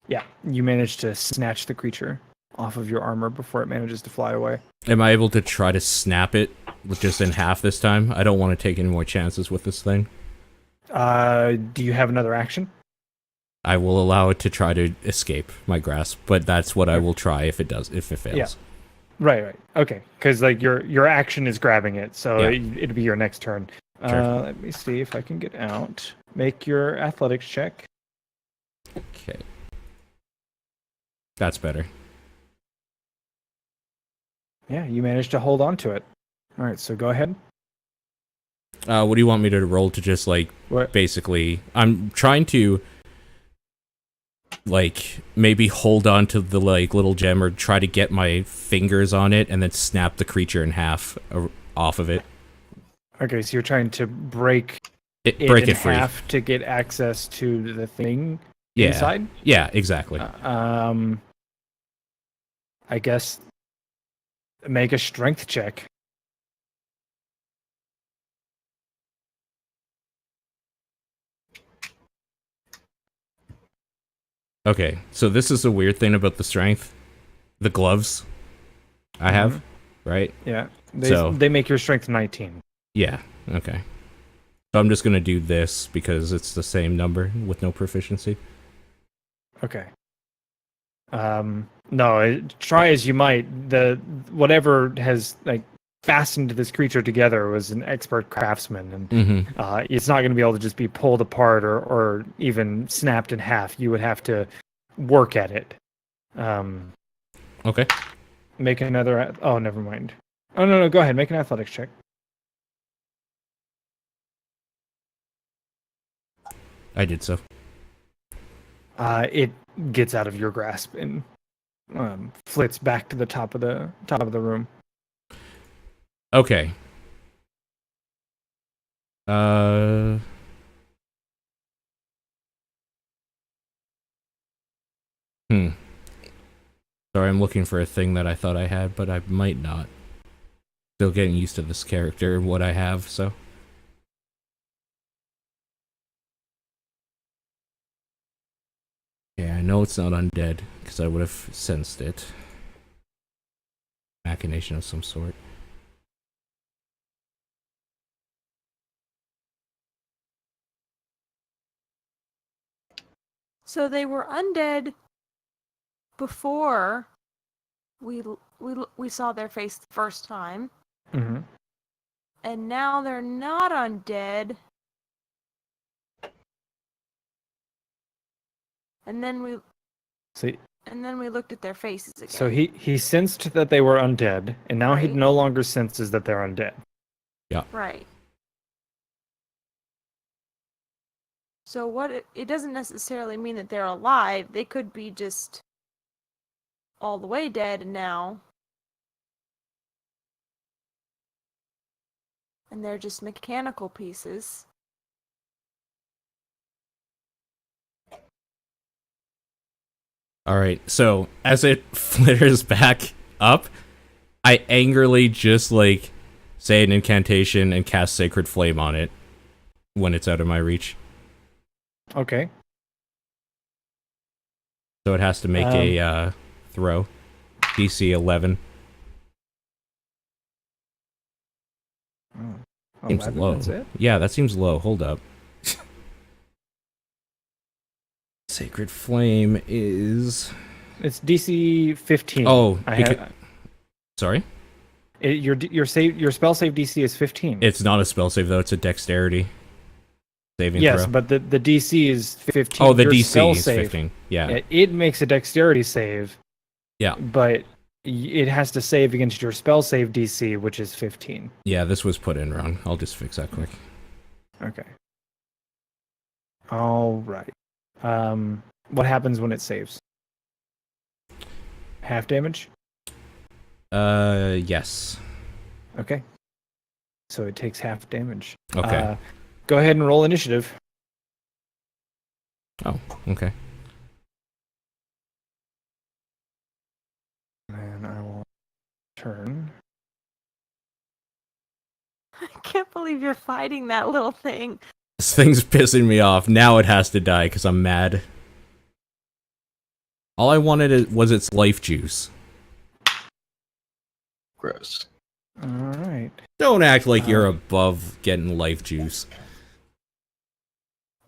Speaker 1: Yeah, you managed to snatch the creature off of your armor before it manages to fly away.
Speaker 2: Am I able to try to snap it with just in half this time? I don't want to take any more chances with this thing.
Speaker 1: Do you have another action?
Speaker 2: I will allow it to try to escape my grasp, but that's what I will try if it fails.
Speaker 1: Yeah. Right. Okay, because like your action is grabbing it, so
Speaker 2: Yeah.
Speaker 1: it'd be your next turn.
Speaker 2: Sure.
Speaker 1: Let me see if I can get out. Make your athletics check.
Speaker 2: Okay. That's better.
Speaker 1: Yeah, you managed to hold on to it. All right, so go ahead.
Speaker 2: What do you want me to roll to just, like,
Speaker 1: What?
Speaker 2: basically... I'm trying to, like, maybe hold on to the, like, little gem or try to get my fingers on it and then snap the creature in half off of it.
Speaker 1: Okay, so you're trying to break
Speaker 2: Break
Speaker 1: in
Speaker 2: it free.
Speaker 1: half to get access to the thing
Speaker 2: Yeah.
Speaker 1: inside?
Speaker 2: Yeah, exactly.
Speaker 1: I guess make a strength check.
Speaker 2: Okay, so this is a weird thing about the strength. The gloves I have, right?
Speaker 1: Yeah,
Speaker 2: So-
Speaker 1: they make your strength 19.
Speaker 2: Yeah, okay. So I'm just gonna do this because it's the same number with no proficiency.
Speaker 1: Okay. No, try as you might, whatever has like fastened this creature together was an expert craftsman, and
Speaker 2: Mm-hmm.
Speaker 1: it's not going to be able to just be pulled apart or even snapped in half. You would have to work at it.
Speaker 2: Okay.
Speaker 1: Make another. Oh, never mind. Oh no, go ahead. Make an athletics check.
Speaker 2: I did so.
Speaker 1: It gets out of your grasp and flits back to the top of the room.
Speaker 2: Okay. Sorry, I'm looking for a thing that I thought I had, but I might not. Still getting used to this character and what I have, so. Yeah, I know it's not undead, because I would have sensed it. Machination of some sort.
Speaker 5: So they were undead before we saw their face the first time,
Speaker 1: Mm-hmm.
Speaker 5: and now they're not undead. And then we looked at their faces again.
Speaker 1: So he sensed that they were undead, and now he
Speaker 5: Right.
Speaker 1: no longer senses that they're undead.
Speaker 5: Right. So it doesn't necessarily mean that they're alive. They could be just all the way dead now. And they're just mechanical pieces.
Speaker 2: Alright, so as it flitters back up, I angrily just, like, say an incantation and cast Sacred Flame on it when it's out of my reach.
Speaker 1: Okay.
Speaker 2: So it has to make a throw. DC 11. Seems
Speaker 1: 11,
Speaker 2: low.
Speaker 1: that's it?
Speaker 2: Yeah, that seems low. Hold up. Sacred Flame is...
Speaker 1: It's DC 15.
Speaker 2: Oh,
Speaker 1: I
Speaker 2: sorry?
Speaker 1: Your spell save DC is 15.
Speaker 2: It's not a spell save though; it's a dexterity saving
Speaker 1: Yes,
Speaker 2: throw.
Speaker 1: but the DC is 15.
Speaker 2: Oh, the
Speaker 1: Your
Speaker 2: DC
Speaker 1: spell
Speaker 2: is
Speaker 1: save,
Speaker 2: 15. Yeah.
Speaker 1: It makes a dexterity save.
Speaker 2: Yeah.
Speaker 1: But it has to save against your spell save DC, which is 15.
Speaker 2: Yeah, this was put in wrong. I'll just fix that quick.
Speaker 1: Okay. All right. What happens when it saves? Half damage?
Speaker 2: Yes.
Speaker 1: Okay. So it takes half damage.
Speaker 2: Okay.
Speaker 1: Go ahead and roll initiative.
Speaker 2: Oh, okay.
Speaker 1: And I will turn.
Speaker 5: I can't believe you're fighting that little thing.
Speaker 2: This thing's pissing me off. Now it has to die because I'm mad. All I wanted was its life juice.
Speaker 6: Gross.
Speaker 1: All right.
Speaker 2: Don't act like you're above getting life juice.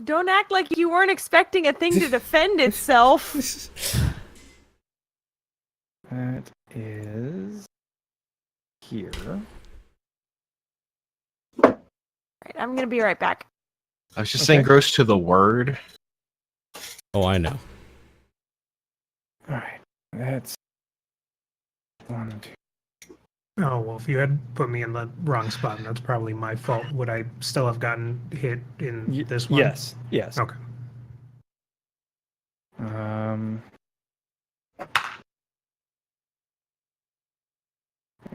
Speaker 5: Don't act like you weren't expecting a thing to defend itself.
Speaker 1: That is here.
Speaker 5: Right, I'm gonna be right back.
Speaker 6: I was just saying gross to the word.
Speaker 2: Oh, I know.
Speaker 1: All right. That's 1, 2.
Speaker 3: Oh, well, if you had put me in the wrong spot, that's probably my fault. Would I still have gotten hit in this one?
Speaker 1: Yes. Yes.
Speaker 3: Okay.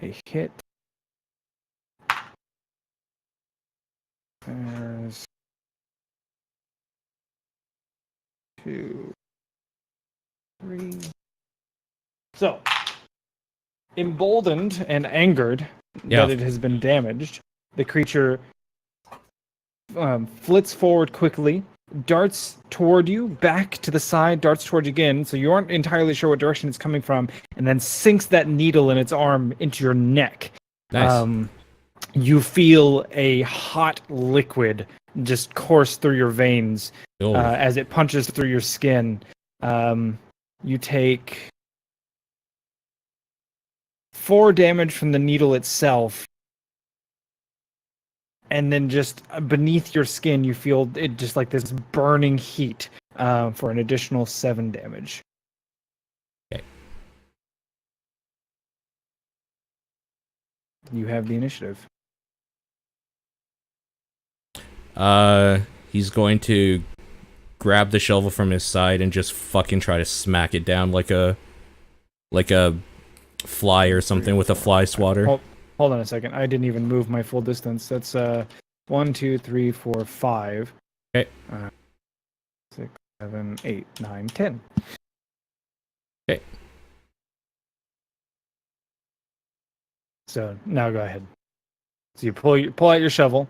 Speaker 1: A hit. There's 2, 3. So, emboldened and angered that it has been damaged, the creature flits forward quickly, darts toward you, back to the side, darts toward you again, so you aren't entirely sure what direction it's coming from, and then sinks that needle in its arm into your neck.
Speaker 2: Nice.
Speaker 1: You feel a hot liquid just course through your veins as it punches through your skin. You take 4 damage from the needle itself, and then just beneath your skin you feel it just like this burning heat for an additional 7 damage.
Speaker 2: Okay.
Speaker 1: You have the initiative.
Speaker 2: He's going to grab the shovel from his side and just fucking try to smack it down like a fly or something with a fly swatter.
Speaker 1: Hold on a second. I didn't even move my full distance. That's 1, 2, 3, 4, 5.
Speaker 2: Okay.
Speaker 1: 6, 7, 8, 9, 10.
Speaker 2: Okay.
Speaker 1: So now go ahead. So you pull out your shovel.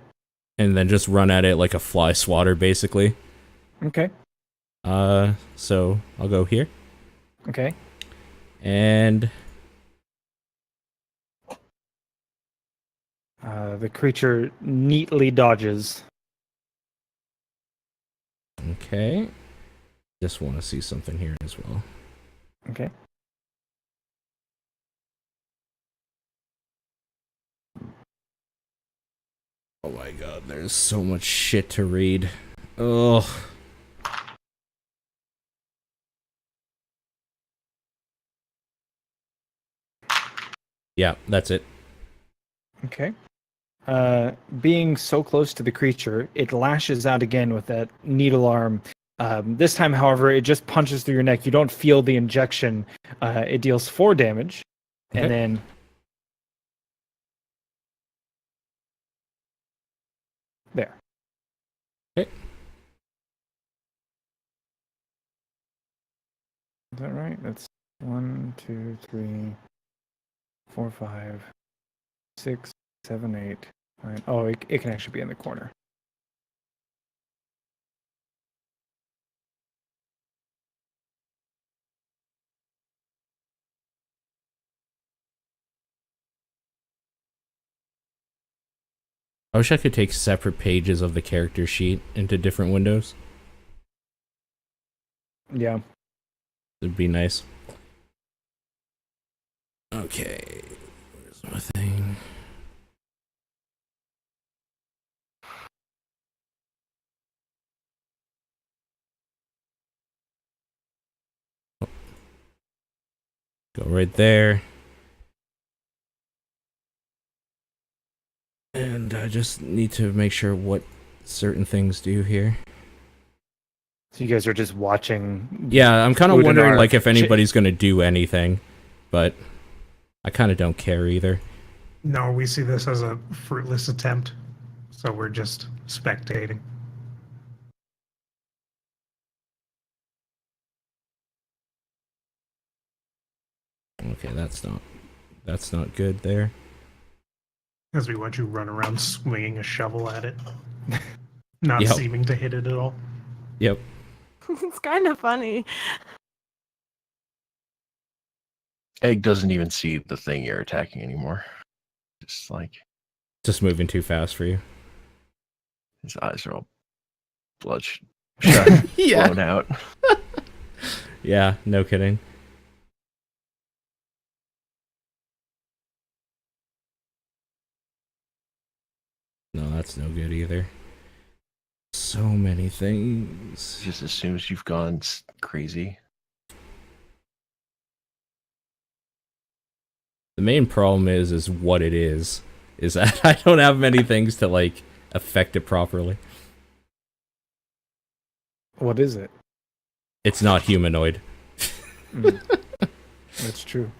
Speaker 2: And then just run at it like a fly swatter, basically.
Speaker 1: Okay.
Speaker 2: So I'll go here.
Speaker 1: Okay.
Speaker 2: And
Speaker 1: the creature neatly dodges.
Speaker 2: okay. Just want to see something here as well.
Speaker 1: Okay.
Speaker 2: Oh my god, there's so much shit to read. Ugh. Yeah, that's it.
Speaker 1: Okay. Being so close to the creature, it lashes out again with that needle arm. This time, however, it just punches through your neck. You don't feel the injection. It deals 4 damage.
Speaker 2: Okay.
Speaker 1: And then there.
Speaker 2: Okay.
Speaker 1: Is that right? That's 1, 2, 3, 4, 5, 6, 7, 8, 9. Oh, it can actually be in the corner.
Speaker 2: I wish I could take separate pages of the character sheet into different windows.
Speaker 1: Yeah.
Speaker 2: It'd be nice. Okay. That's my thing. Go right there. And I just need to make sure what certain things do here.
Speaker 1: So you guys are just watching.
Speaker 2: Yeah, I'm kind of wondering
Speaker 1: Udonaar
Speaker 2: like if anybody's going to do anything, but I kind of don't care either.
Speaker 3: No, we see this as a fruitless attempt, so we're just spectating.
Speaker 2: Okay, that's not good there.
Speaker 3: As we watch you run around swinging a shovel at it, not
Speaker 2: Yep.
Speaker 3: seeming to hit it at all.
Speaker 2: Yep.
Speaker 5: It's kind of funny.
Speaker 6: Egg doesn't even see the thing you're attacking anymore. Just like
Speaker 2: Just moving too fast for you.
Speaker 6: his eyes are all bloodshot,
Speaker 2: Yeah.
Speaker 6: blown out.
Speaker 2: Yeah, no kidding. No, that's no good either. So many things.
Speaker 6: Just as soon as you've gone crazy.
Speaker 2: The main problem is what it is that I don't have many things to like affect it properly.
Speaker 1: What is it?
Speaker 2: It's not humanoid.
Speaker 1: That's true.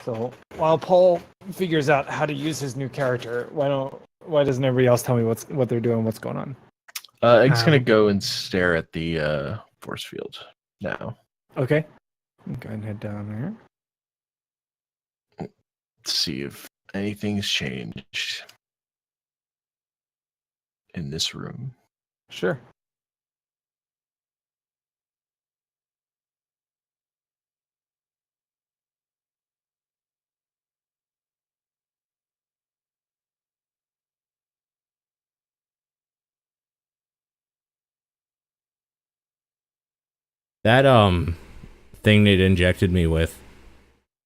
Speaker 1: So while Paul figures out how to use his new character, why doesn't everybody else tell me what they're doing, what's going on?
Speaker 6: Egg's gonna go and stare at the force field now.
Speaker 1: Okay. Go ahead and head down there.
Speaker 6: See if anything's changed in this room.
Speaker 1: Sure.
Speaker 2: That thing it injected me with,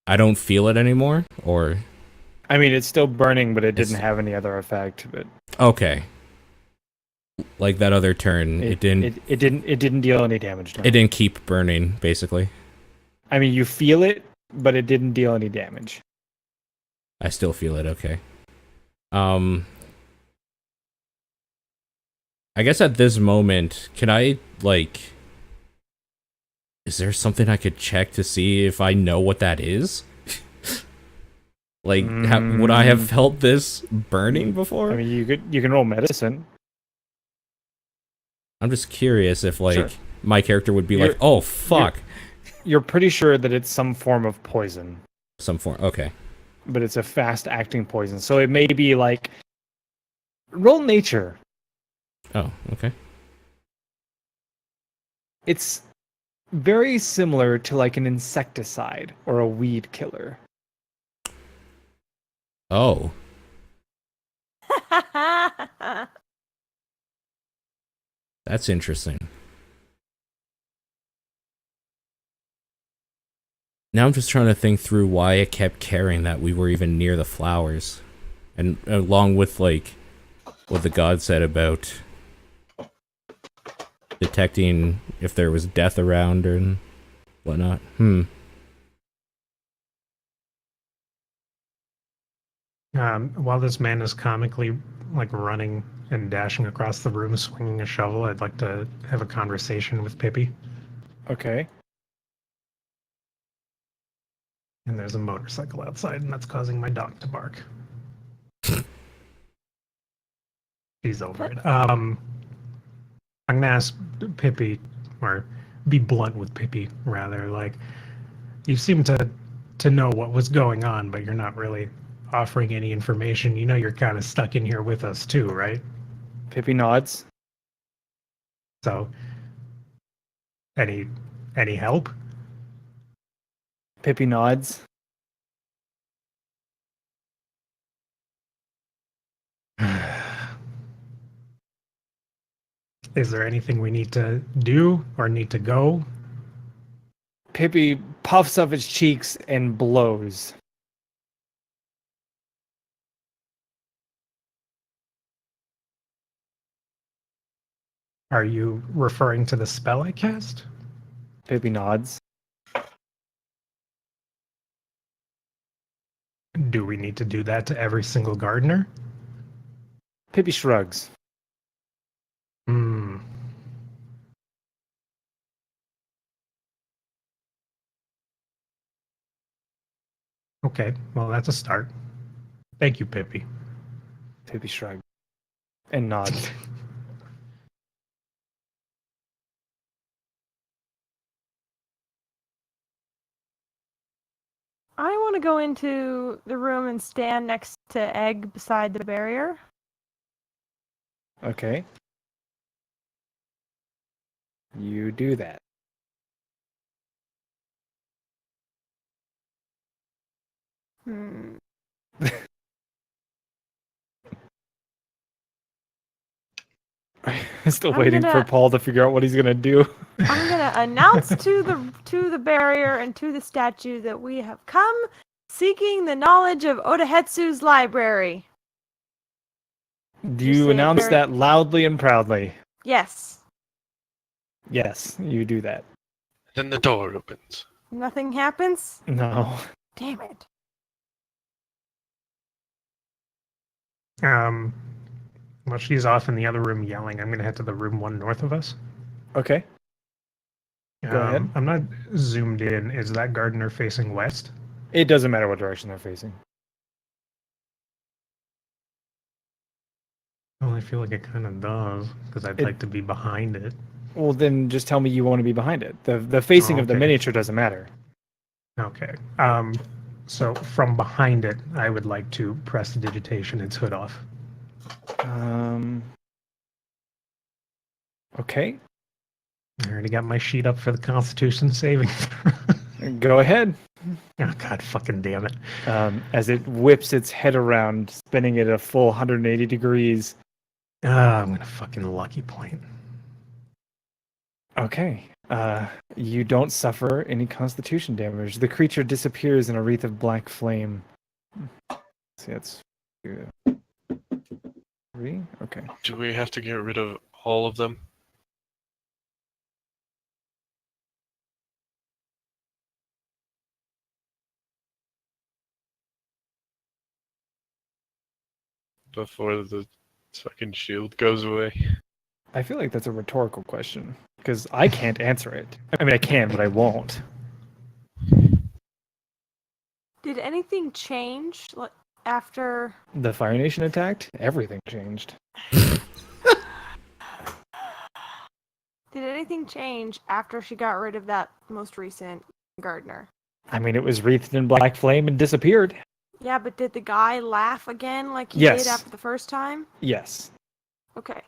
Speaker 2: I don't feel it anymore, or
Speaker 1: I mean, it's still burning, but it didn't
Speaker 2: It's-
Speaker 1: have any other effect. But
Speaker 2: okay. Like that other turn, it didn't
Speaker 1: It didn't deal any damage. No.
Speaker 2: it didn't keep burning, basically.
Speaker 1: I mean, you feel it, but it didn't deal any damage.
Speaker 2: I still feel it, okay. I guess at this moment, can I, like... Is there something I could check to see if I know what that is? Like, would I have felt this burning before?
Speaker 1: I mean, you can roll medicine.
Speaker 2: I'm just curious if, like,
Speaker 1: Sure.
Speaker 2: my character would be like,
Speaker 1: You're-
Speaker 2: oh, fuck.
Speaker 1: You're pretty sure that it's some form of poison,
Speaker 2: Some form, okay.
Speaker 1: but it's a fast-acting poison. So it may be like roll nature.
Speaker 2: Oh, okay.
Speaker 1: It's very similar to like an insecticide or a weed killer.
Speaker 2: Oh, that's interesting. Now I'm just trying to think through why it kept caring that we were even near the flowers. And along with, like, what the god said about detecting if there was death around and whatnot.
Speaker 3: While this man is comically like running and dashing across the room, swinging a shovel, I'd like to have a conversation with Pippi.
Speaker 1: Okay.
Speaker 3: And there's a motorcycle outside, and that's causing my dog to bark. She's over it. I'm gonna ask Pippi, or be blunt with Pippi, rather. Like, you seem to know what was going on, but you're not really offering any information. You know, you're kind of stuck in here with us too, right?
Speaker 1: Pippi nods.
Speaker 3: So, any help?
Speaker 1: Pippi nods.
Speaker 3: Is there anything we need to do or need to go?
Speaker 1: Pippi puffs up its cheeks and blows.
Speaker 3: Are you referring to the spell I cast?
Speaker 1: Pippi nods.
Speaker 3: Do we need to do that to every single gardener?
Speaker 1: Pippi shrugs.
Speaker 3: Hmm. Okay, well, that's a start. Thank you, Pippi.
Speaker 1: Pippi shrugs and nods.
Speaker 5: I want to go into the room and stand next to Egg beside the barrier.
Speaker 1: Okay. You do that.
Speaker 5: Hmm.
Speaker 1: Still
Speaker 5: I'm
Speaker 1: waiting for
Speaker 5: gonna-
Speaker 1: Paul to figure out what he's gonna do.
Speaker 5: I'm gonna announce to the barrier and to the statue that we have come seeking the knowledge of Odahetsu's library.
Speaker 1: Do
Speaker 5: You
Speaker 1: you
Speaker 5: say it
Speaker 1: announce
Speaker 5: very-
Speaker 1: that loudly and proudly?
Speaker 5: Yes.
Speaker 1: Yes, you do that.
Speaker 4: Then the door opens.
Speaker 5: Nothing happens?
Speaker 1: No.
Speaker 5: Damn it.
Speaker 3: Well, she's off in the other room yelling. I'm going to head to the room one north of us.
Speaker 1: Okay. Go ahead.
Speaker 3: I'm not zoomed in. Is that gardener facing west?
Speaker 1: It doesn't matter what direction they're facing.
Speaker 3: Well, I feel like it kind of does, because I'd like to be behind it.
Speaker 1: Well, then just tell me you want to be behind it. The facing of the
Speaker 3: Okay.
Speaker 1: miniature doesn't matter.
Speaker 3: Okay. So from behind it, I would like to press digitation its hood off.
Speaker 1: Okay.
Speaker 3: I already got my sheet up for the Constitution saving.
Speaker 1: Go ahead.
Speaker 3: Oh, God fucking damn it.
Speaker 1: As it whips its head around, spinning it a full 180 degrees.
Speaker 3: I'm going to fucking lucky point.
Speaker 1: Okay. You don't suffer any constitution damage. The creature disappears in a wreath of black flame. See, that's 3. Okay.
Speaker 4: Do we have to get rid of all of them? Before the fucking shield goes away.
Speaker 1: I feel like that's a rhetorical question because I can't answer it. I mean, I can, but I won't.
Speaker 5: Did anything change after?
Speaker 1: The Fire Nation attacked. Everything changed.
Speaker 5: Did anything change after she got rid of that most recent gardener?
Speaker 1: I mean, it was wreathed in black flame and disappeared.
Speaker 5: Yeah, but did the guy laugh again like he
Speaker 1: Yes.
Speaker 5: did after the first time?
Speaker 1: Yes.
Speaker 5: Okay.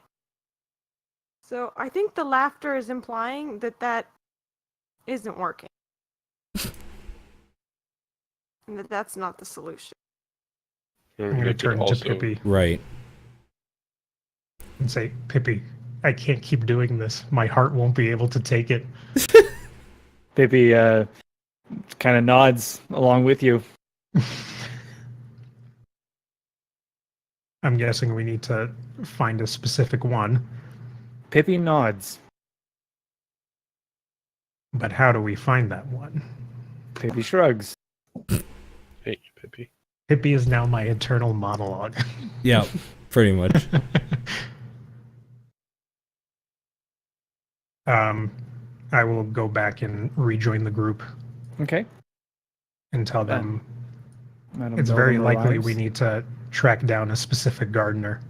Speaker 5: So I think the laughter is implying that that isn't working. And that that's not the solution.
Speaker 3: I'm going to turn to Pippi
Speaker 2: Right.
Speaker 3: and say, Pippi, I can't keep doing this. My heart won't be able to take it.
Speaker 1: Pippi kind of nods along with you.
Speaker 3: I'm guessing we need to find a specific one.
Speaker 1: Pippi nods.
Speaker 3: But how do we find that one?
Speaker 1: Pippi shrugs.
Speaker 4: Hey, Pippi.
Speaker 3: Pippi is now my eternal monologue.
Speaker 2: Yeah, pretty much.
Speaker 3: I will go back and rejoin the group
Speaker 1: Okay.
Speaker 3: and tell them
Speaker 1: Madam
Speaker 3: it's
Speaker 1: Belden
Speaker 3: very likely
Speaker 1: arrives.
Speaker 3: we need to track down a specific gardener.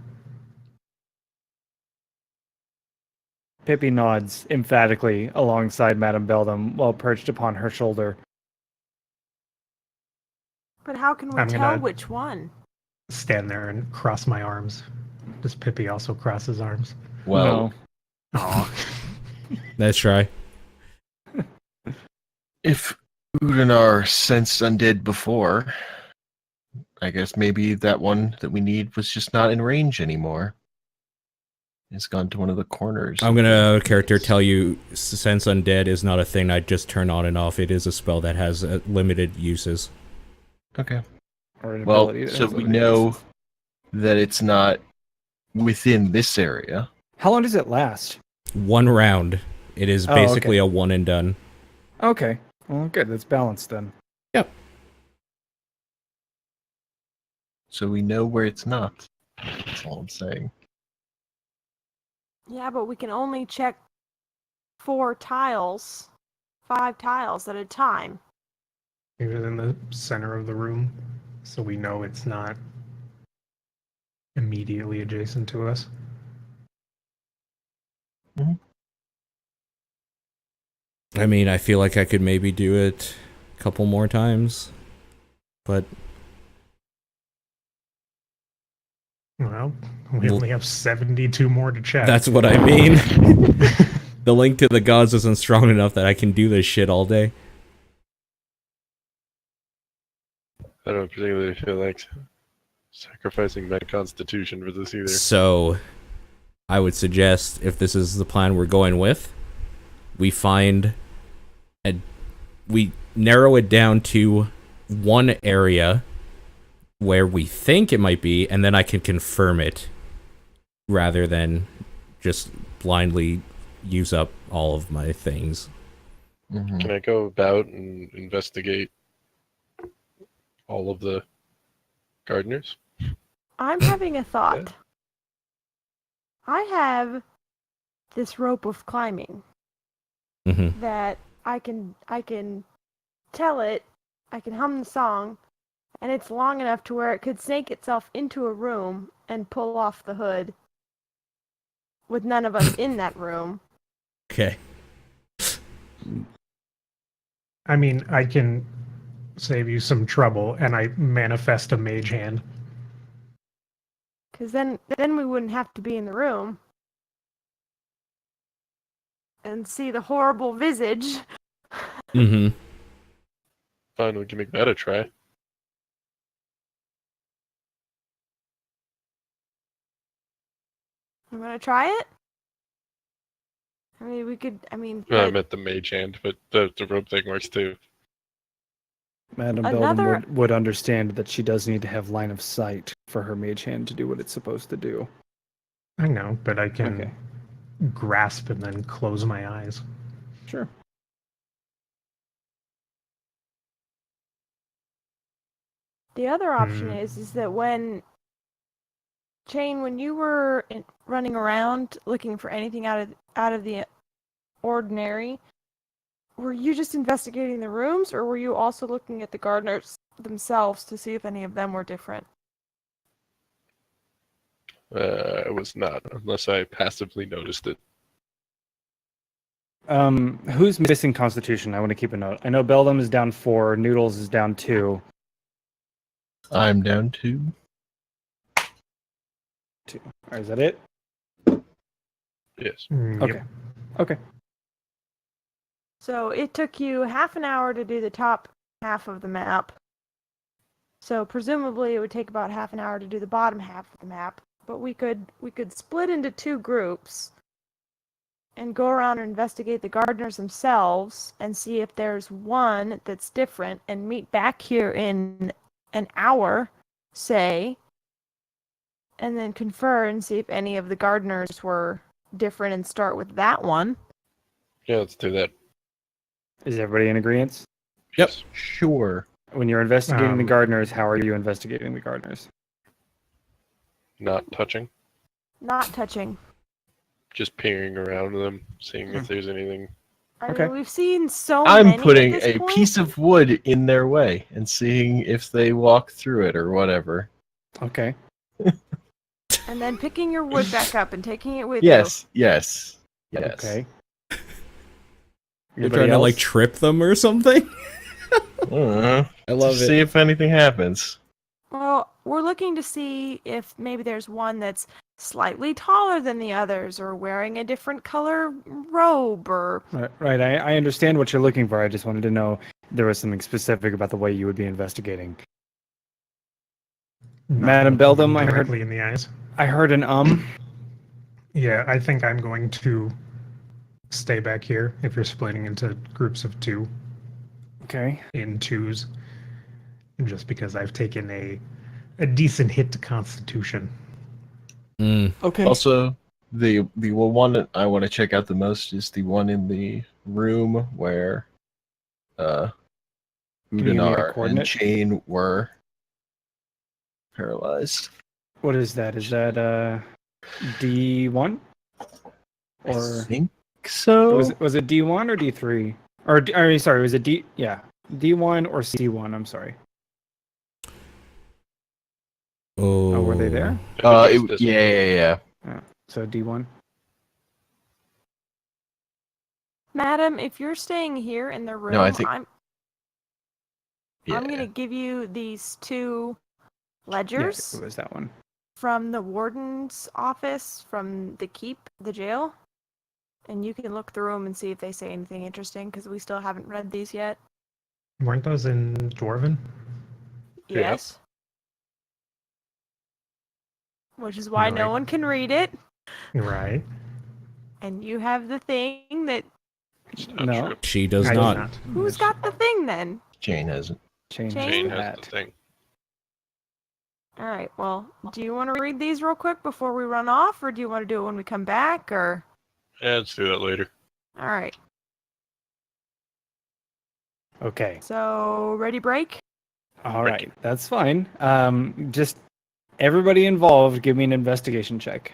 Speaker 1: Pippi nods emphatically alongside Madame Beldam while perched upon her shoulder.
Speaker 5: But how can we
Speaker 3: I'm
Speaker 5: tell
Speaker 3: gonna-
Speaker 5: which one?
Speaker 3: Stand there and cross my arms. Does Pippi also cross his arms?
Speaker 6: Well,
Speaker 3: Oh,
Speaker 2: Let's try.
Speaker 6: if Udonaar sensed undead before, I guess maybe that one that we need was just not in range anymore. It's gone to one of the corners.
Speaker 2: I'm gonna character tell you, sense undead is not a thing I just turn on and off. It is a spell that has limited uses.
Speaker 6: Okay.
Speaker 1: Or an
Speaker 6: Well,
Speaker 1: ability that
Speaker 6: so
Speaker 1: has
Speaker 6: we
Speaker 1: limited
Speaker 6: know
Speaker 1: uses.
Speaker 6: that it's not within this area.
Speaker 1: How long does it last?
Speaker 2: 1 round. It is
Speaker 1: Oh,
Speaker 2: basically
Speaker 1: okay.
Speaker 2: a one and done.
Speaker 1: Okay. Well, good. That's balanced then.
Speaker 2: Yep.
Speaker 6: So we know where it's not. That's all I'm saying.
Speaker 5: Yeah, but we can only check 5 tiles at a time.
Speaker 3: It was in the center of the room, so we know it's not immediately adjacent to us.
Speaker 2: I mean, I feel like I could maybe do it a couple more times, but
Speaker 3: Well, we only have 72 more to check.
Speaker 2: that's what I mean. The link to the gods isn't strong enough that I can do this shit all day.
Speaker 4: I don't particularly feel like sacrificing my constitution for this either.
Speaker 2: So, I would suggest, if this is the plan we're going with, we narrow it down to one area where we think it might be, and then I can confirm it, rather than just blindly use up all of my things.
Speaker 6: Mhm.
Speaker 4: Can I go about and investigate all of the gardeners?
Speaker 5: I'm having a thought. I have this rope of climbing
Speaker 2: Mm-hmm.
Speaker 5: that I can tell it, I can hum the song, and it's long enough to where it could snake itself into a room and pull off the hood with none of us in that room.
Speaker 2: Okay.
Speaker 3: I mean, I can save you some trouble, and I manifest a mage hand.
Speaker 5: Because then we wouldn't have to be in the room and see the horrible visage.
Speaker 2: Mm-hmm.
Speaker 4: Fine, we can make that a try.
Speaker 5: I'm gonna try it. I mean, we could. I mean,
Speaker 4: I
Speaker 5: but
Speaker 4: meant the mage hand, but the rope thing works too.
Speaker 1: Madam
Speaker 5: Another-
Speaker 1: Beldam would understand that she does need to have line of sight for her mage hand to do what it's supposed to do.
Speaker 3: I know, but I can
Speaker 1: Okay.
Speaker 3: grasp and then close my eyes.
Speaker 1: Sure.
Speaker 5: the other option is that when you were running around looking for anything out of the ordinary, were you just investigating the rooms, or were you also looking at the gardeners themselves to see if any of them were different?
Speaker 4: I was not, unless I passively noticed it.
Speaker 1: Who's missing Constitution? I want to keep a note. I know Beldam is down 4, Noodles is down 2.
Speaker 6: I'm down to.
Speaker 1: 2. All right, is that it?
Speaker 4: Yes.
Speaker 1: Okay.
Speaker 3: Yep.
Speaker 1: Okay.
Speaker 5: So it took you half an hour to do the top half of the map. So presumably it would take about half an hour to do the bottom half of the map. But we could split into 2 groups and go around and investigate the gardeners themselves and see if there's one that's different, and meet back here in an hour, say, and then confer and see if any of the gardeners were different and start with that one.
Speaker 4: Yeah, let's do that.
Speaker 1: Is everybody in agreement?
Speaker 2: Yep.
Speaker 6: Sure.
Speaker 1: When you're investigating the
Speaker 3: Um,
Speaker 1: gardeners, how are you investigating the gardeners?
Speaker 4: Not touching,
Speaker 5: Not touching.
Speaker 4: just peering around them, seeing if there's anything.
Speaker 5: I
Speaker 1: Okay.
Speaker 5: mean, we've seen so
Speaker 6: I'm
Speaker 5: many
Speaker 6: putting
Speaker 5: at this
Speaker 6: a
Speaker 5: point.
Speaker 6: piece of wood in their way and seeing if they walk through it or whatever.
Speaker 1: Okay.
Speaker 5: And then picking your wood back up and taking it with
Speaker 6: Yes.
Speaker 1: Okay.
Speaker 2: You're
Speaker 1: Anybody
Speaker 2: trying to like
Speaker 1: else?
Speaker 2: trip them or something? I love
Speaker 6: Just
Speaker 2: it.
Speaker 6: see if anything happens.
Speaker 5: you. Well, we're looking to see if maybe there's one that's slightly taller than the others, or wearing a different color robe, or
Speaker 1: Right. I understand what you're looking for. I just wanted to know there was something specific about the way you would be investigating.
Speaker 3: Not
Speaker 1: Madam
Speaker 3: looking them
Speaker 1: Beldam, I heard-
Speaker 3: directly in the eyes.
Speaker 1: I heard an
Speaker 3: Yeah, I think I'm going to stay back here if you're splitting into groups of 2
Speaker 1: Okay.
Speaker 3: in 2s, just because I've taken a decent hit to Constitution.
Speaker 2: Mm.
Speaker 1: Okay.
Speaker 6: Also, the one that I want to check out the most is the one in the room where
Speaker 1: Can you give me a
Speaker 6: Udonar and
Speaker 1: coordinate?
Speaker 6: Chain were paralyzed.
Speaker 1: What is that? Is that D1?
Speaker 6: I
Speaker 1: Or
Speaker 6: think so.
Speaker 1: was it D1 or D3? Or sorry, was it D? Yeah, D1 or C1? I'm sorry. Oh, were they there?
Speaker 4: I think it's this one.
Speaker 6: Yeah.
Speaker 1: So D1.
Speaker 5: Madam, if you're staying here in the room,
Speaker 6: No, I think-
Speaker 5: I'm
Speaker 6: Yeah.
Speaker 5: going to give you these 2
Speaker 1: Yeah,
Speaker 5: ledgers
Speaker 1: it was that one.
Speaker 5: from the warden's office from the keep, the jail. And you can look through them and see if they say anything interesting, because we still haven't read these yet.
Speaker 3: Weren't those in Dwarven?
Speaker 4: Yep.
Speaker 5: Yes. Which is why no
Speaker 3: Right.
Speaker 5: one can read it.
Speaker 3: Right.
Speaker 5: And you have the thing that...
Speaker 4: It's not
Speaker 1: No.
Speaker 4: true.
Speaker 2: She does
Speaker 3: I
Speaker 2: not.
Speaker 5: Who's got the thing then?
Speaker 6: Chain hasn't.
Speaker 1: Chain
Speaker 5: Chain?
Speaker 4: Jane
Speaker 1: has
Speaker 4: has
Speaker 1: that.
Speaker 4: the thing.
Speaker 5: Alright, well, do you want to read these real quick before we run off, or do you want to do it when we come back, or...
Speaker 4: Yeah, let's do that later.
Speaker 5: Alright,
Speaker 1: Okay.
Speaker 5: so ready break?
Speaker 1: All
Speaker 4: Right.
Speaker 1: right. That's fine. Just everybody involved, give me an investigation check.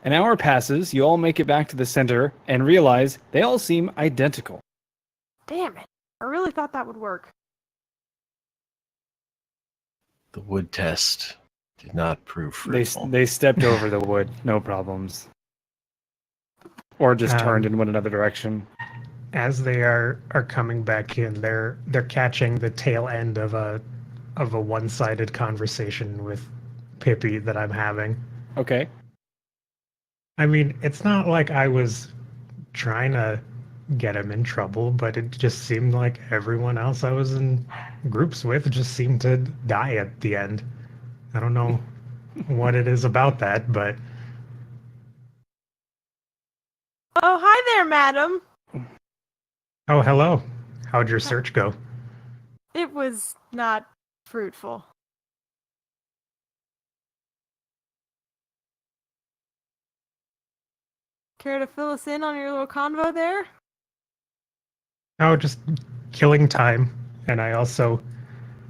Speaker 1: An hour passes, you all make it back to the center and realize they all seem identical.
Speaker 5: Damn it. I really thought that would work.
Speaker 6: The wood test did not prove
Speaker 1: They
Speaker 6: fruitful.
Speaker 1: they stepped over the wood, no problems. Or just turned and went another direction.
Speaker 3: As they are coming back in, they're catching the tail end of a one-sided conversation with Pippi that I'm having.
Speaker 1: Okay.
Speaker 3: I mean, it's not like I was trying to get him in trouble, but it just seemed like everyone else I was in groups with just seemed to die at the end. I don't know what it is about that, but
Speaker 5: Oh, hi there, madam.
Speaker 3: oh, hello. How'd your search go?
Speaker 5: It was not fruitful. Care to fill us in on your little convo there?
Speaker 3: Oh, just killing time. And I also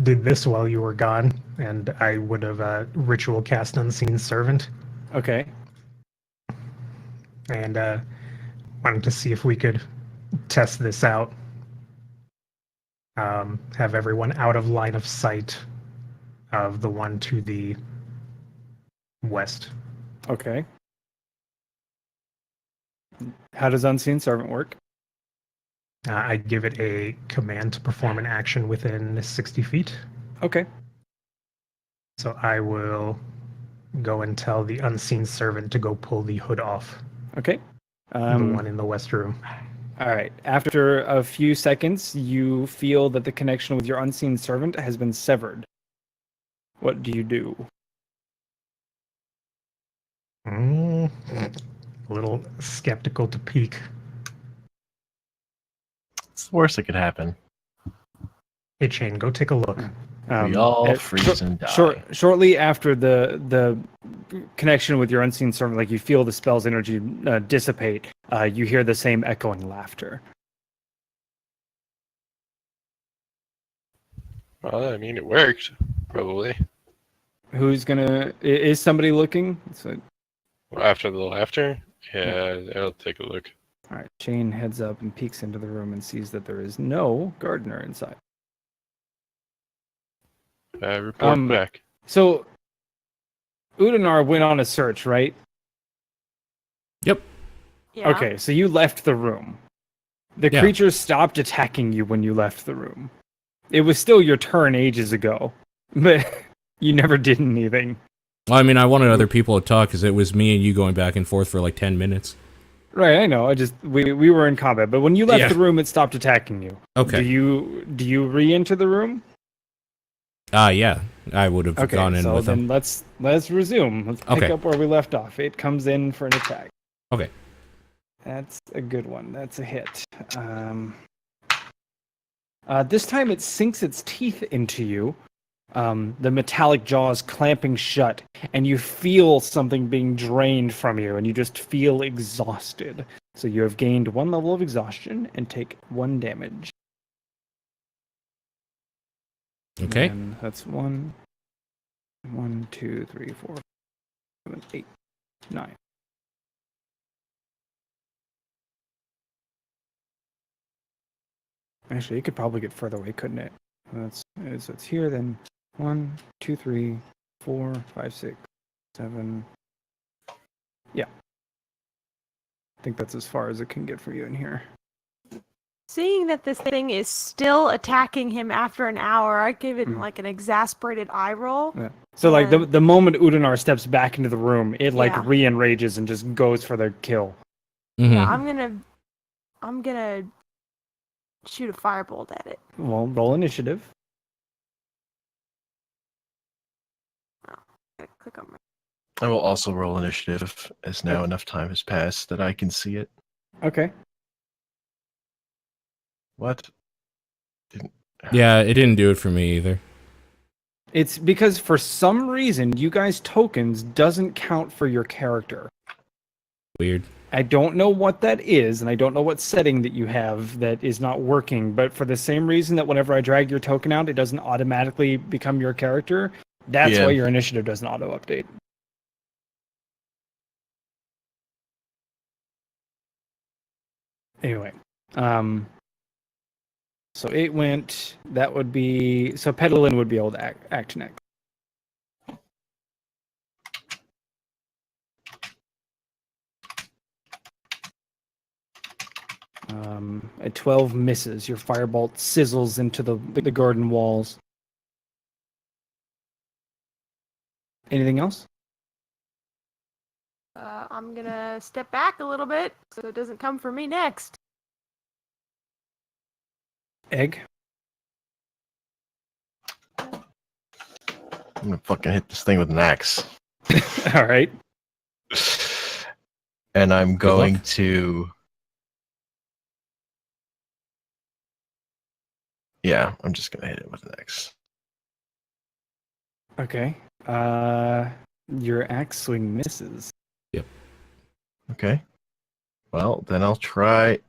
Speaker 3: did this while you were gone, and I would have ritual cast Unseen Servant,
Speaker 1: Okay.
Speaker 3: and wanted to see if we could test this out. Have everyone out of line of sight of the one to the west.
Speaker 1: Okay. How does Unseen Servant work?
Speaker 3: I give it a command to perform an action within 60 feet.
Speaker 1: Okay.
Speaker 3: So I will go and tell the Unseen Servant to go pull the hood off.
Speaker 1: Okay.
Speaker 3: The one in the west room.
Speaker 1: All right. After a few seconds, you feel that the connection with your Unseen Servant has been severed. What do you do?
Speaker 3: A little skeptical to peek.
Speaker 6: It's the worst that could happen.
Speaker 3: Hey, Chain, go take a look.
Speaker 6: We all
Speaker 1: it-
Speaker 6: freeze and die.
Speaker 1: Shortly after the connection with your Unseen Servant, like you feel the spell's energy dissipate, you hear the same echoing laughter.
Speaker 4: Well, I mean, it worked, probably.
Speaker 1: Who's gonna? Is somebody looking? So,
Speaker 4: Well, after the laughter, yeah, I'll take a look.
Speaker 1: all right. Jane heads up and peeks into the room and sees that there is no gardener inside.
Speaker 4: Report back.
Speaker 1: So, Udonar went on a search, right?
Speaker 2: Yep.
Speaker 5: Yeah.
Speaker 1: Okay, so you left the room. The
Speaker 2: Yeah.
Speaker 1: creatures stopped attacking you when you left the room. It was still your turn ages ago, but you never did anything.
Speaker 2: Well, I mean, I wanted other people to talk because it was me and you going back and forth for like 10 minutes.
Speaker 1: Right, I know. We were in combat, but when you left
Speaker 2: Yeah.
Speaker 1: the room, it stopped attacking you.
Speaker 2: Okay.
Speaker 1: Do you re-enter the room?
Speaker 2: Yeah. I would have
Speaker 1: Okay,
Speaker 2: gone in
Speaker 1: so
Speaker 2: with
Speaker 1: then
Speaker 2: them.
Speaker 1: let's resume. Let's pick
Speaker 2: Okay.
Speaker 1: up where we left off. It comes in for an attack.
Speaker 2: Okay.
Speaker 1: That's a good one. That's a hit. This time it sinks its teeth into you. The metallic jaws clamping shut, and you feel something being drained from you, and you just feel exhausted. So you have gained 1 level of exhaustion and take 1 damage.
Speaker 2: Okay.
Speaker 1: And that's 1, 2, 3, 4, 7, 8, 9. Actually, it could probably get further away, couldn't it? So it's here then. 1, 2, 3, 4, 5, 6, 7. Yeah. I think that's as far as it can get for you in here.
Speaker 5: Seeing that this thing is still attacking him after an hour, I give it like an exasperated eye roll.
Speaker 1: Yeah. So like
Speaker 5: And-
Speaker 1: the moment Udonaar steps back into the room, it like
Speaker 5: Yeah.
Speaker 1: re-enrages and just goes for the kill.
Speaker 2: Mhm.
Speaker 5: Yeah, I'm gonna shoot a firebolt at it.
Speaker 1: Well, roll initiative.
Speaker 5: Click on my.
Speaker 6: I will also roll initiative, as now enough time has passed that I can see it.
Speaker 1: Okay.
Speaker 6: What?
Speaker 2: Yeah, it didn't do it for me either.
Speaker 1: It's because for some reason you guys' tokens doesn't count for your character.
Speaker 2: Weird.
Speaker 1: I don't know what that is, and I don't know what setting that you have that is not working, but for the same reason that whenever I drag your token out, it doesn't automatically become your character, that's
Speaker 6: Yeah.
Speaker 1: why your initiative doesn't auto-update. Anyway, so it went, that would be, so Pedalin would be able to act next. A 12 misses. Your firebolt sizzles into the garden walls. Anything else?
Speaker 5: I'm gonna step back a little bit so it doesn't come for me next.
Speaker 1: Egg?
Speaker 6: I'm gonna fucking hit this thing with an axe.
Speaker 1: All right.
Speaker 6: And I'm going
Speaker 2: luck.
Speaker 6: to. Yeah, I'm just gonna hit it with an axe.
Speaker 1: Okay. Your axe swing misses.
Speaker 6: Okay. Well, then I'll try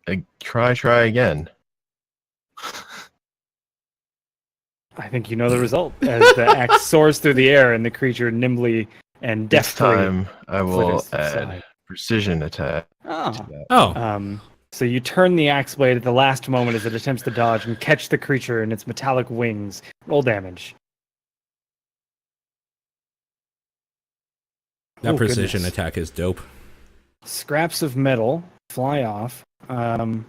Speaker 6: again.
Speaker 1: I think you know the result as the axe soars through the air and the creature nimbly and
Speaker 6: This
Speaker 1: deftly.
Speaker 6: time I will
Speaker 1: flitters aside.
Speaker 6: add precision attack
Speaker 1: Oh.
Speaker 6: to that.
Speaker 2: Oh.
Speaker 1: So you turn the axe blade at the last moment as it attempts to dodge and catch the creature in its metallic wings. Roll damage.
Speaker 2: That
Speaker 1: Oh,
Speaker 2: precision
Speaker 1: goodness.
Speaker 2: attack is dope.
Speaker 1: Scraps of metal fly off. And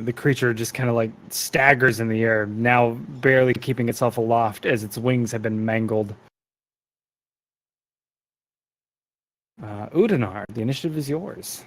Speaker 1: the creature just kind of like staggers in the air, now barely keeping itself aloft as its wings have been mangled. Udonaar, the initiative is yours.